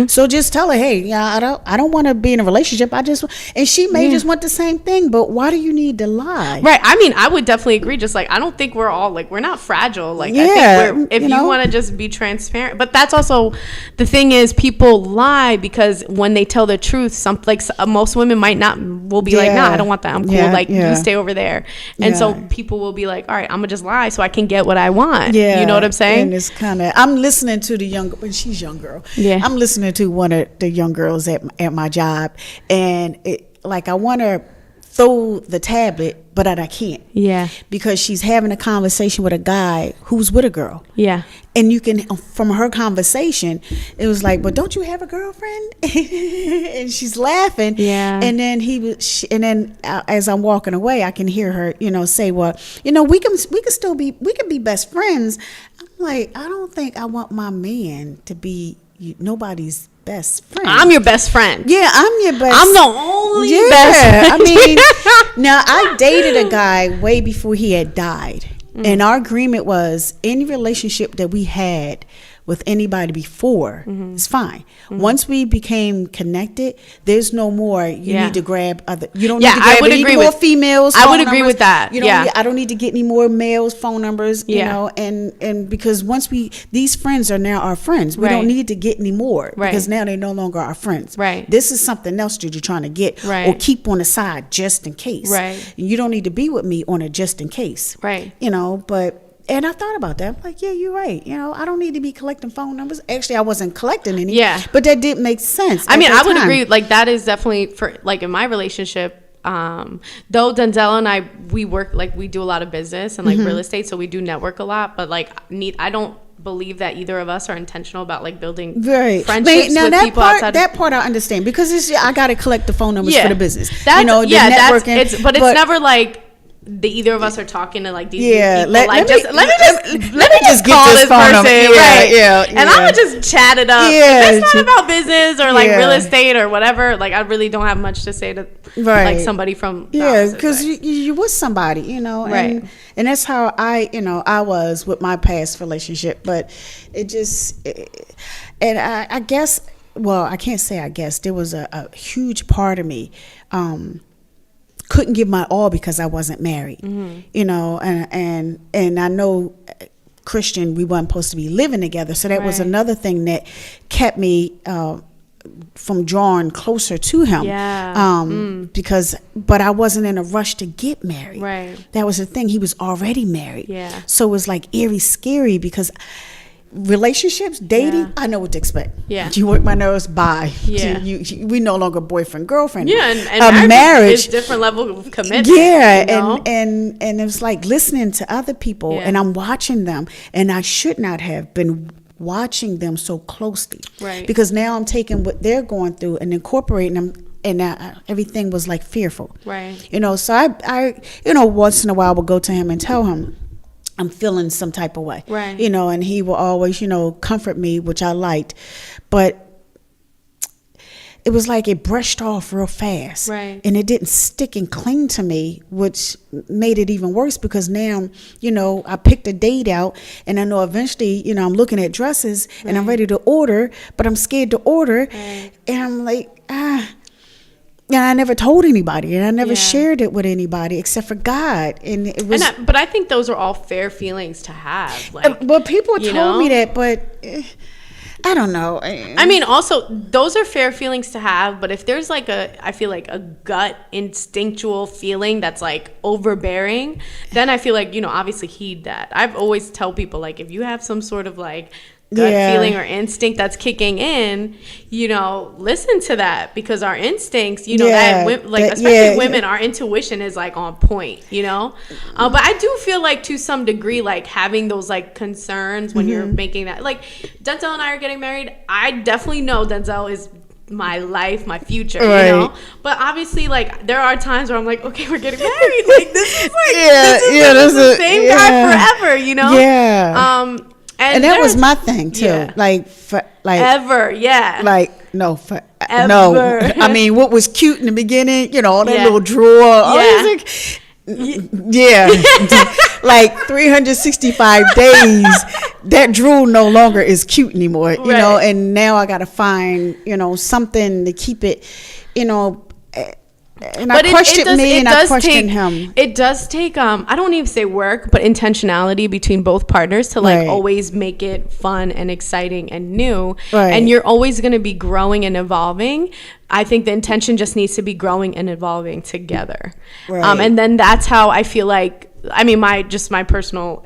So just tell her, hey, yeah, I don't want to be in a relationship. And she may just want the same thing, but why do you need to lie? Right. I mean, I would definitely agree. Just like, I don't think we're all like, we're not fragile. Like, I think if you want to just be transparent, but that's also the thing is people lie because when they tell the truth, most women will be like, nah, I don't want that. I'm cool. You stay over there. And so people will be like, all right, I'm gonna just lie so I can get what I want. Yeah. You know what I'm saying? And it's kind of, I'm listening to when she's young girl. Yeah. I'm listening to one of the young girls at my job, and I want to throw the tablet, but I can't. Yeah. Because she's having a conversation with a guy who's with a girl. Yeah. And you can, from her conversation, it was like, but don't you have a girlfriend? And she's laughing. Yeah. And then as I'm walking away, I can hear her, you know, say, well, you know, we can be best friends. I'm like, I don't think I want my man to be nobody's best friend. I'm your best friend. Yeah, I'm your best. I'm the only best friend. I mean, now I dated a guy way before he had died. And our agreement was any relationship that we had with anybody before is fine. Once we became connected, there's no more you need to grab other. You don't need to grab any more females. I would agree with that. You know, I don't need to get any more males' phone numbers. You know, and because once these friends are now our friends, we don't need to get any more because now they're no longer our friends. Right. This is something else that you're trying to get or keep on the side just in case. Right. And you don't need to be with me on a just in case. Right. You know, but. And I thought about that. I'm like, yeah, you're right. You know, I don't need to be collecting phone numbers. Actually, I wasn't collecting any. Yeah. But that did make sense. I mean, I would agree. Like, that is definitely for, like, in my relationship, though Denzel and I, we work, like, we do a lot of business and, like, real estate. So we do network a lot. But, like, I don't believe that either of us are intentional about, like, building friendships with people outside. That part I understand. Because I got to collect the phone numbers for the business. That's, you know, the networking. But it's never, like... either of us are talking to like these people. Let me just call this person, and I'm gonna just chat it up. It's not about business or like real estate or whatever. Like, I really don't have much to say to like somebody from because you with somebody, you know, and that's how I was with my past relationship. But it just and I guess, well, I can't say I guess, there was a huge part of me couldn't give my all because I wasn't married, you know, and I know Christian, we weren't supposed to be living together. So that was another thing that kept me from drawing closer to him. But I wasn't in a rush to get married. Right. That was the thing. He was already married. Yeah. So it was like eerie, scary because relationships, dating, Yeah. I know what to expect. Yeah. You work my nerves, bye. Yeah. We no longer boyfriend, girlfriend. Yeah, and marriage is different level of commitment. Yeah, you know? and it's like listening to other people, Yeah. and I'm watching them, and I should not have been watching them so closely. Right. Because now I'm taking what they're going through and incorporating them, and everything was like fearful. Right. You know, so I once in a while would go to him and tell him I'm feeling some type of way. Right. You know, and he will always, comfort me, which I liked. But it was like it brushed off real fast. Right. And it didn't stick and cling to me, which made it even worse because now, I picked a date out and I know eventually, I'm looking at dresses and I'm ready to order, but I'm scared to order. Right. And I'm like, and I never told anybody, and I never Yeah. shared it with anybody except for God. And it was. But I think those are all fair feelings to have. Like, Well, people you told me know? that, but I don't know. I mean, also those are fair feelings to have. But if there's like I feel like a gut instinctual feeling that's like overbearing, then I feel like obviously heed that. I've always tell people like if you have some sort of like gut feeling or instinct that's kicking in, listen to that because our instincts, especially women, our intuition is like on point, but I do feel like to some degree, like having those like concerns when you're making that, like Denzel and I are getting married. I definitely know Denzel is my life, my future, but obviously like there are times where I'm like, okay, we're getting married. Like this is like, this is the same guy forever, And that was my thing too. Yeah. Like ever, yeah. Like no, Ever. no. I mean, what was cute in the beginning, all that Yeah. little drawer. Yeah. Like 365 days, that drool no longer is cute anymore. Right. And now I gotta find something to keep it. And I questioned me and I questioned him. It does take I don't even say work, but intentionality between both partners to like always make it fun and exciting and new. Right. And you're always going to be growing and evolving. I think the intention just needs to be growing and evolving together. Right. And then that's how I feel like, I mean, my personal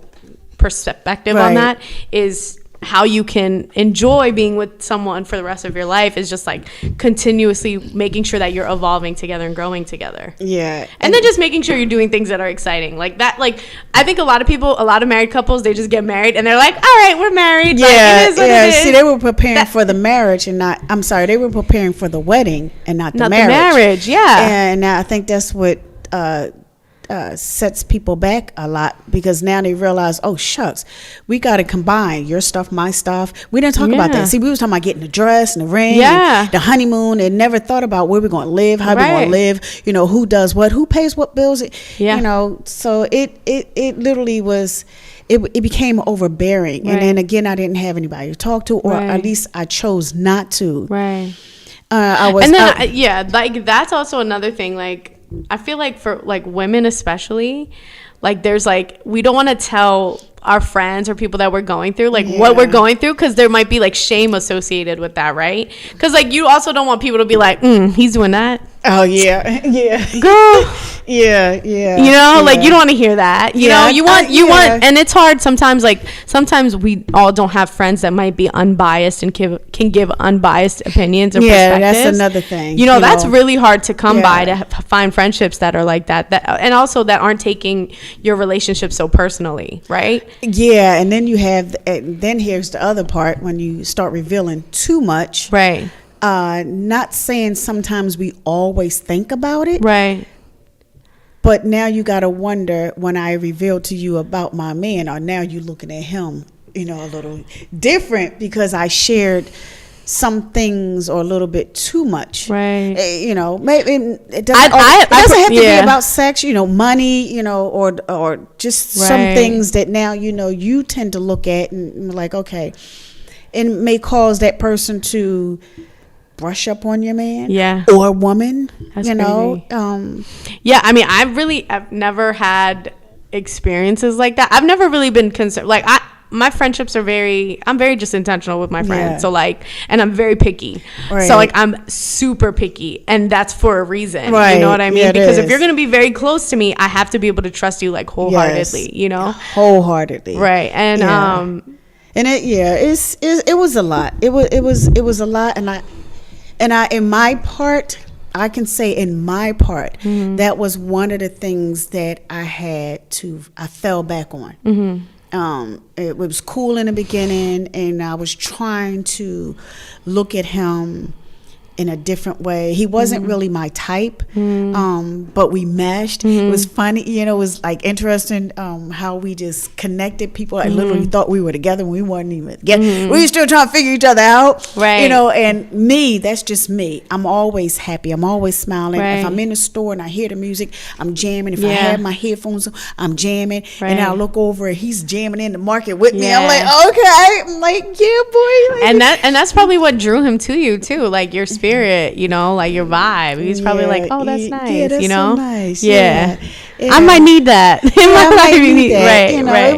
perspective on that is how you can enjoy being with someone for the rest of your life is just like continuously making sure that you're evolving together and growing together. Yeah. And then just making sure you're doing things that are exciting. Like that, like I think a lot of married couples, they just get married and they're like, all right, we're married. Yeah. Like, it is what it is. See, they were preparing for the marriage and they were preparing for the wedding and not the marriage. Not the marriage, yeah. And I think that's what sets people back a lot because now they realize, oh shucks, we got to combine your stuff, my stuff. We didn't talk about that. See, we was talking about getting the dress and the ring, and the honeymoon, and never thought about where we're going to live, how we're going to live, who does what, who pays what bills, so it literally was. It became overbearing, and then again, I didn't have anybody to talk to, or at least I chose not to. Right. I was, and then like that's also another thing. Like I feel like for like women especially, like there's like we don't want to tell our friends or people that we're going through like what we're going through because there might be like shame associated with that, right? Because like you also don't want people to be like, he's doing that. Oh yeah, girl. Yeah. Like you don't want to hear that. You know, you want, and it's hard sometimes. Like sometimes we all don't have friends that might be unbiased and can give unbiased opinions or perspectives. That's another thing. That's really hard to come by to find friendships that are like that, and also that aren't taking your relationship so personally, right? Yeah, and then you have, then here's the other part when you start revealing too much, right? Not saying sometimes we always think about it, right? But now you got to wonder when I reveal to you about my man, or now you looking at him, a little different because I shared some things or a little bit too much, right? Maybe it doesn't have to be about sex, money, or just some things that now you tend to look at and like, okay, and it may cause that person to brush up on your man, or woman. That's crazy. I mean, I've never had experiences like that. I've never really been concerned. Like my friendships are I'm very just intentional with my friends. So like, and I'm very picky. Right. So like, I'm super picky, and that's for a reason. Right. You know what I mean? Because if you're going to be very close to me, I have to be able to trust you like wholeheartedly, Wholeheartedly. Right. And, And it was a lot. It was a lot, and I in my part, I can say in my part, that was one of the things that I fell back on. It was cool in the beginning, and I was trying to look at him in a different way. He wasn't really my type, but we meshed. It was funny, it was like interesting how we just connected. People I literally thought we were together when we weren't even together. We were still trying to figure each other out, right? And me, that's just me. I'm always happy. I'm always smiling. Right. If I'm in the store and I hear the music, I'm jamming. If I have my headphones on, I'm jamming. Right. And I'll look over and he's jamming in the market with me. I'm like, okay. I'm like, yeah, boy. Like, and that's probably what drew him to you too, like your spirit, like your vibe. He's probably like, oh, that's nice, yeah, that's so nice. Yeah. I might need that. I might need that. Right, right.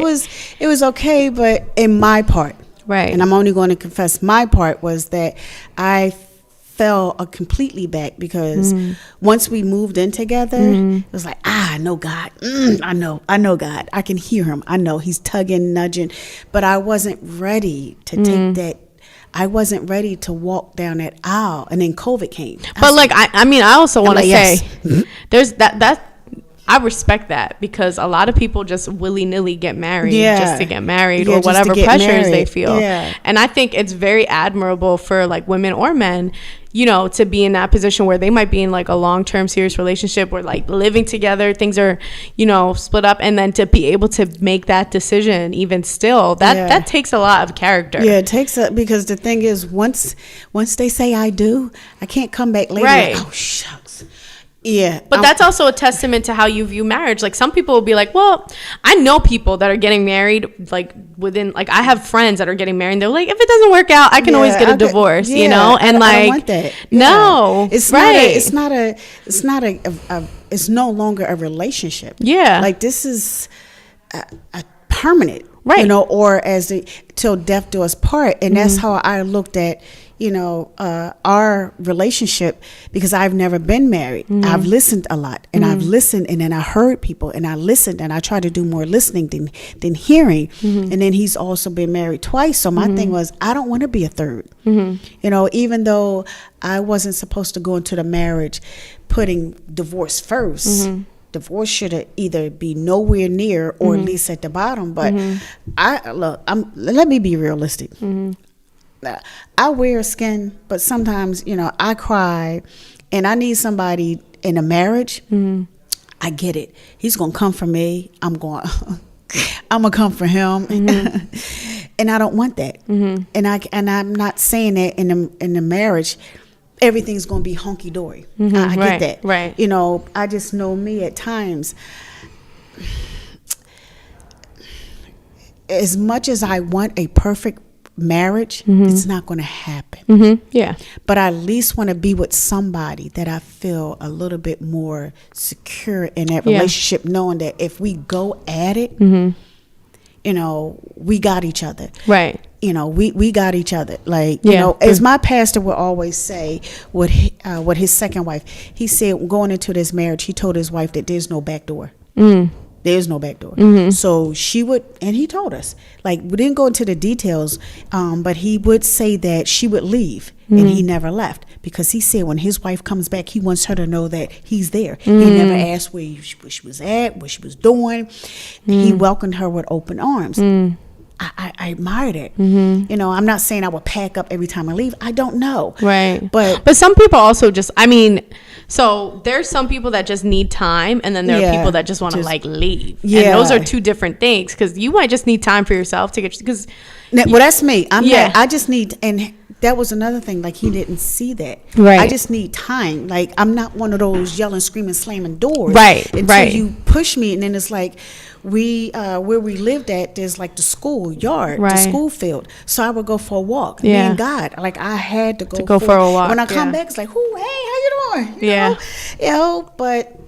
It was okay, but in my part, right, and I'm only going to confess my part, was that I fell completely back because once we moved in together, it was like, I know God. I know God. I can hear him. I know he's tugging, nudging, but I wasn't ready to take that. I wasn't ready to walk down that aisle, and then COVID came. But I also want to say, yes. There's that. I respect that, because a lot of people just willy-nilly get married just to get married, or whatever pressures they feel. Yeah. And I think it's very admirable for like women or men, to be in that position where they might be in like a long-term serious relationship or like living together, things are, split up, and then to be able to make that decision even still, that takes a lot of character. Yeah, it takes because the thing is, once they say I do, I can't come back later. Right. Like, oh, shucks. Yeah. But that's also a testament to how you view marriage. Like, some people will be like, well, I know people that are getting married, like within, like I have friends that are getting married. They're like, if it doesn't work out, I can always get a divorce, And I don't want that. No, it's right. It's no longer a relationship. Yeah. Like, this is a permanent, right. Or till death do us part. And that's how I looked at, our relationship, because I've never been married. I've listened a lot, and I've listened, and then I heard people, and I listened, and I try to do more listening than hearing. And then he's also been married twice. So my thing was, I don't want to be a third. Even though I wasn't supposed to go into the marriage putting divorce first. Divorce should either be nowhere near or at least at the bottom. But let me be realistic. I wear skin, but sometimes, I cry, and I need somebody in a marriage. I get it. He's going to come for me. I'm going to come for him. And I don't want that. And I'm not saying that in the marriage, everything's going to be hunky dory. I get that. Right. I just know me at times. As much as I want a perfect marriage, it's not going to happen. Yeah. But I at least want to be with somebody that I feel a little bit more secure in that relationship, knowing that if we go at it, we got each other. Right. We got each other. Like, as my pastor would always say with his second wife, he said, going into this marriage, he told his wife that there's no back door. There's no back door. So she would, and he told us, like, we didn't go into the details, but he would say that she would leave, and he never left, because he said when his wife comes back, he wants her to know that he's there. He never asked where she was at, what she was doing. He welcomed her with open arms. I admired it. I'm not saying I would pack up every time I leave. I don't know. Right. But some people also just, so there's some people that just need time, and then there are people that just want to like leave. Yeah. And those are two different things, because you might just need time for yourself to get, because. Well, that's me. I just need, and that was another thing. Like, he didn't see that. Right. I just need time. Like, I'm not one of those yelling, screaming, slamming doors. Right. Until you push me, and then it's like, where we lived at, there's like the school yard, the school field. So I would go for a walk. Me and God, like, I had to go for a walk. When I come back, it's like, hey, how you doing? You know, but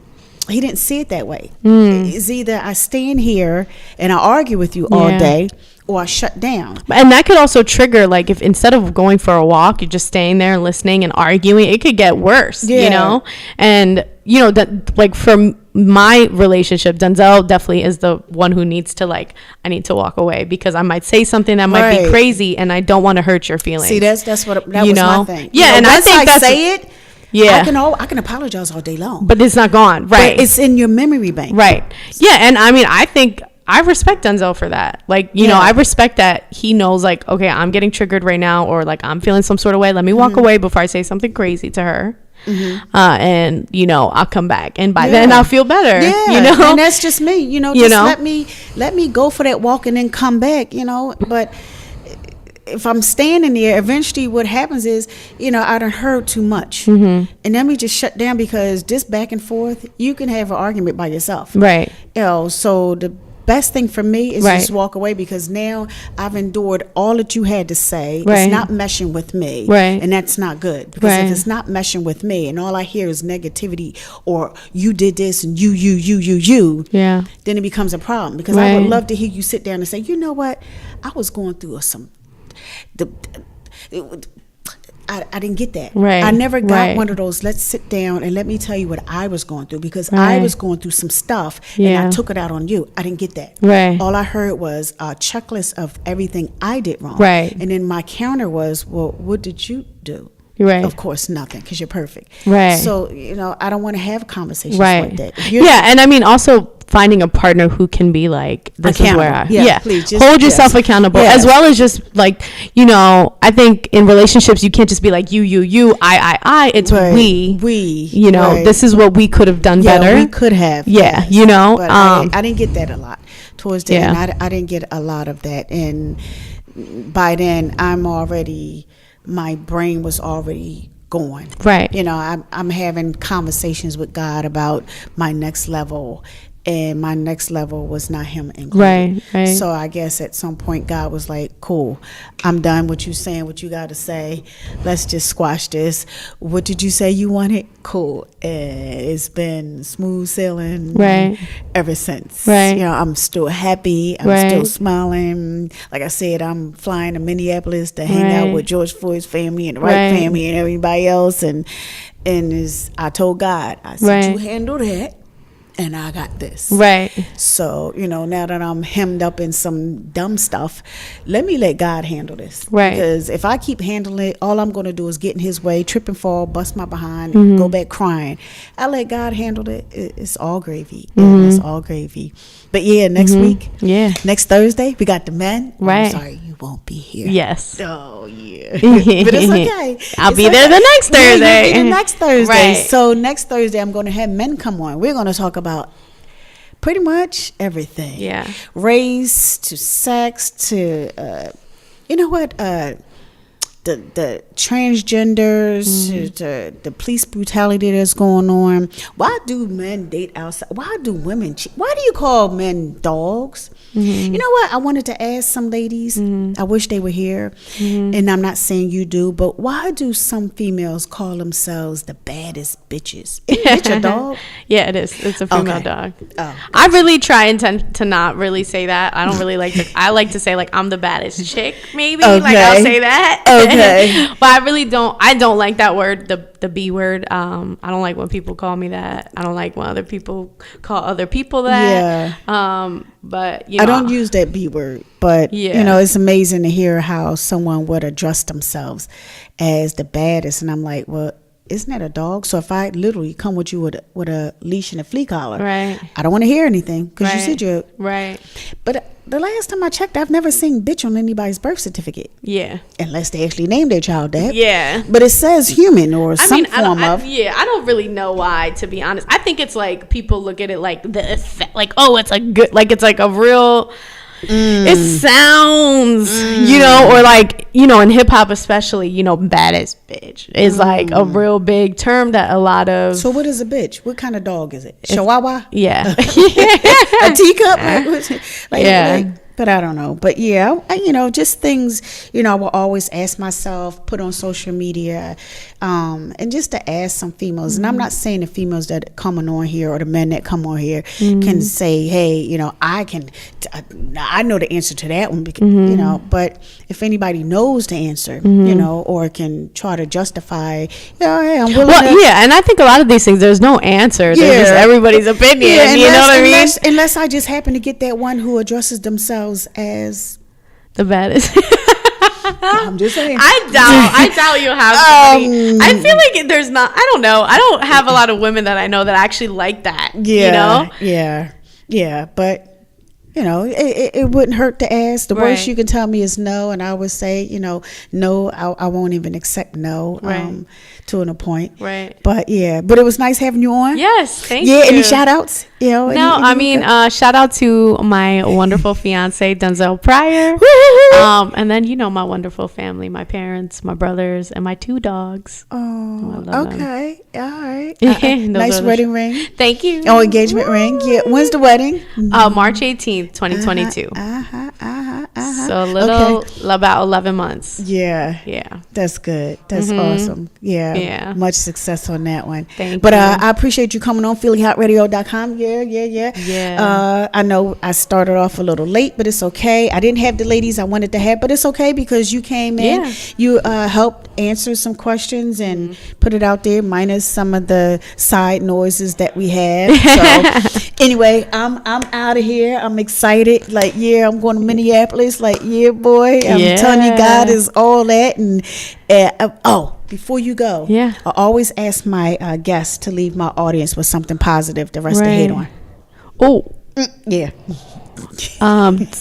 he didn't see it that way. It's either I stand here and I argue with you all day, or I shut down. And that could also trigger, like, if instead of going for a walk, you're just staying there and listening and arguing, it could get worse, And, that, like, for my relationship, Denzel definitely is the one who needs to like, I need to walk away because I might say something that might be crazy and I don't want to hurt your feelings. See, that's what that was my thing. Yeah, and I think that's say it. Yeah, I can apologize all day long, but it's not gone. Right, but it's in your memory bank. Right. Yeah, and I mean, I think I respect Denzel for that. Like, you know, I respect that he knows, like, okay, I'm getting triggered right now, or like I'm feeling some sort of way. Let me walk away before I say something crazy to her. And you know, I'll come back, and by then I'll feel better. Yeah, you know, and that's just me. You know, let me go for that walk and then come back. You know, but if I'm standing there, eventually what happens is, you know, I done heard too much. And then we just shut down, because this back and forth, you can have an argument by yourself. Right. You know, so the best thing for me is just walk away, because now I've endured all that you had to say. It's not meshing with me. Right. And that's not good, because if it's not meshing with me and all I hear is negativity, or you did this and you, then it becomes a problem. Because I would love to hear you sit down and say, you know what, I was going through I didn't get that. Right. I never got one of those, let's sit down and let me tell you what I was going through, because I was going through some stuff and I took it out on you. I didn't get that. Right. All I heard was a checklist of everything I did wrong. Right. And then my counter was, well, what did you do? Right. Of course, nothing, because you're perfect. Right. So, you know, I don't want to have conversations like that. Yeah, and I mean, also finding a partner who can be like, this is where please, hold yourself accountable, as well as just like, you know, I think in relationships you can't just be like you, I. It's we. You know, this is what we could have done better. We could have. Yeah, you know, but I didn't get that a lot towards the end. I didn't get a lot of that, and by then my brain was already going. Right. You know, I'm having conversations with God about my next level, and my next level was not him included. Right. So I guess at some point God was like, cool, I'm done with you saying what you got to say. Let's just squash this. What did you say you wanted? Cool. And it's been smooth sailing ever since. Right. You know, I'm still happy. I'm still smiling. Like I said, I'm flying to Minneapolis to hang out with George Floyd's family and the Wright family and everybody else. And I told God, I said, you handle that, and I got this. Right. So, you know, now that I'm hemmed up in some dumb stuff, let me let God handle this. Right. Because if I keep handling it, all I'm going to do is get in his way, trip and fall, bust my behind, and go back crying. I let God handle it. It's all gravy. It's all gravy. But yeah, next week, next Thursday, we got the men. Right. I'm sorry, you won't be here. Yes. Oh, yeah. But it's okay. I'll be there the next Thursday. The next Thursday. Right. So next Thursday, I'm going to have men come on. We're going to talk about pretty much everything. Yeah. Race to sex to, you know what, the transgenders, to the police brutality that's going on. Why do men date outside? Why do women cheat? Why do you call men dogs? You know what? I wanted to ask some ladies. I wish they were here. And I'm not saying you do, but why do some females call themselves the baddest bitches? Is it a dog? Yeah, it is. It's a female dog. Oh, I really try and tend to not really say that. I don't really like to. I like to say like I'm the baddest chick. Maybe like I'll say that. Okay. But I really don't. I don't like that word, the B word. I don't like when people call me that. I don't like when other people call other people that. Yeah. But you know, I don't use that B word, but you know, it's amazing to hear how someone would address themselves as the baddest, and I'm like, well, isn't that a dog? So if I literally come with you with a leash and a flea collar, I don't want to hear anything, because you said you're But the last time I checked, I've never seen bitch on anybody's birth certificate. Yeah, unless they actually named their child that. Yeah, but it says human or some form of. I don't really know why, to be honest. I think it's like people look at it like the effect, like, oh, it's a good, like it's like a real. It sounds, you know, or like, you know, in hip hop especially, you know, baddest bitch is like a real big term that a lot of. So what is a bitch? What kind of dog is it? Chihuahua? Yeah. A teacup? Like, But I don't know. But yeah, just things, I will always ask myself, put on social media, and just to ask some females. And I'm not saying the females that come on here or the men that come on here can say, hey, I know the answer to that one, because, but if anybody knows the answer, or can try to justify, hey, I'm willing to. Yeah, and I think a lot of these things, there's no answer. There's just everybody's opinion. Yeah, you know what I mean? Unless I just happen to get that one who addresses themselves as the baddest. I'm just saying. I doubt you have somebody. I feel like there's not. I don't know. I don't have a lot of women that I know that actually like that. Yeah. Yeah. But it wouldn't hurt to ask. The worst you can tell me is no, and I would say, no. I won't even accept no. To a point. Right. But it was nice having you on. Yes, thank you. Yeah, any shout outs? Shout out to my wonderful fiance, Denzel Pryor. And then, my wonderful family, my parents, my brothers, and my 2 dogs. Oh, okay. Them. All right. Nice wedding ring. Thank you. Oh, engagement ring. Yeah. When's the wedding? March 18th, 2022. So about 11 months. Yeah. Yeah. That's good. That's awesome. Yeah. Much success on that one. Thank you. But I appreciate you coming on PhillyHottRadio.com. Yeah. I know I started off a little late, but it's okay. I didn't have the ladies I wanted to have, but it's okay because you came in. Yeah. You helped answer some questions and put it out there, minus some of the side noises that we had. So anyway, I'm out of here. I'm excited. Like, I'm going to Minneapolis. Like, boy. I'm telling you, God is all that. And before you go, I always ask my guests to leave my audience with something positive to rest their head on. Oh, yeah.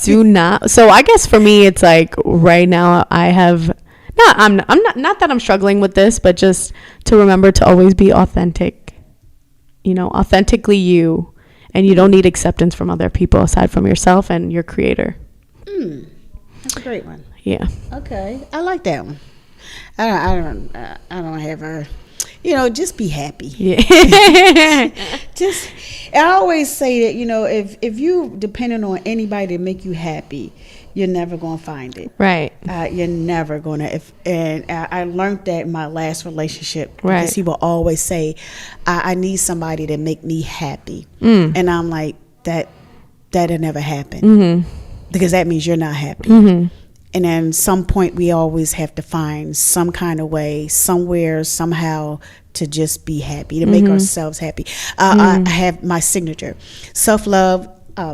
Do not. So I guess for me, it's like right now I have not that I'm struggling with this, but just to remember to always be authentic. Authentically you, and you don't need acceptance from other people aside from yourself and your creator. That's a great one. Yeah. Okay, I like that one. I don't have a, just be happy. Yeah. I always say that, if you depending on anybody to make you happy, you're never going to find it. Right. You're never going to. And I learned that in my last relationship. Right. Because he will always say, I need somebody to make me happy. And I'm like, that'll never happen. Because that means you're not happy. And then some point we always have to find some kind of way, somewhere, somehow to just be happy, to make ourselves happy. I have my signature: self-love,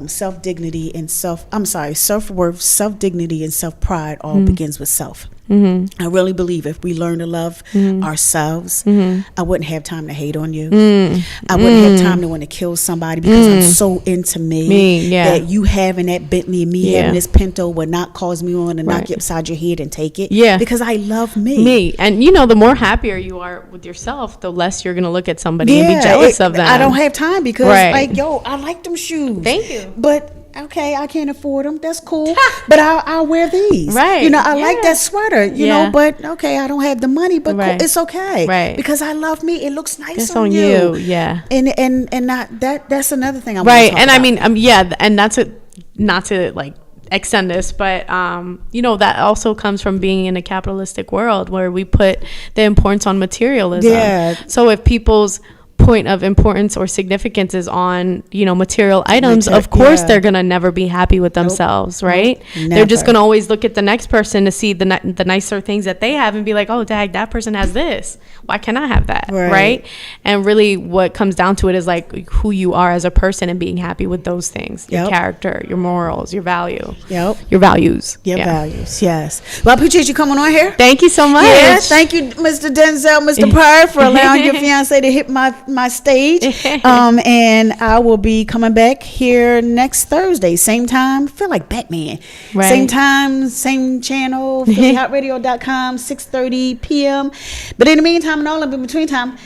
self-dignity, and self-worth, self-dignity, and self-pride all begins with self. I really believe if we learn to love ourselves, I wouldn't have time to hate on you. I wouldn't have time to want to kill somebody because I'm so into me that you having that Bentley and me having this Pinto would not cause me on to knock you upside your head and take it. Yeah. Because I love me. And the more happier you are with yourself, the less you're going to look at somebody and be jealous of them. I don't have time because I like them shoes. Thank you. But okay, I can't afford them. That's cool. But I'll wear these. Right. I like that sweater, but okay, I don't have the money, but cool, it's okay. Right. Because I love me. It looks nice on you. Yeah. And not that's another thing I want to talk and about. I mean, and that's not to like extend this, but that also comes from being in a capitalistic world where we put the importance on materialism. Yeah. So if people's point of importance or significance is on material items, of course they're gonna never be happy with themselves. Right? They're just gonna always look at the next person to see the nicer things that they have and be like, oh dag, that person has this, why can't I have that? Right? And really what comes down to it is like who you are as a person and being happy with those things, your character, your morals, your value, your values, values. Yes. Well, I appreciate you coming on here. Thank you so much. Yes, thank you, Mr. Denzel, Mr. Pryor, for allowing your fiance to hit my stage. And I will be coming back here next Thursday, same time. I feel like Batman. Same time, same channel, PhillyHottRadio.com, 6:30 p.m. But in the meantime and all in between time,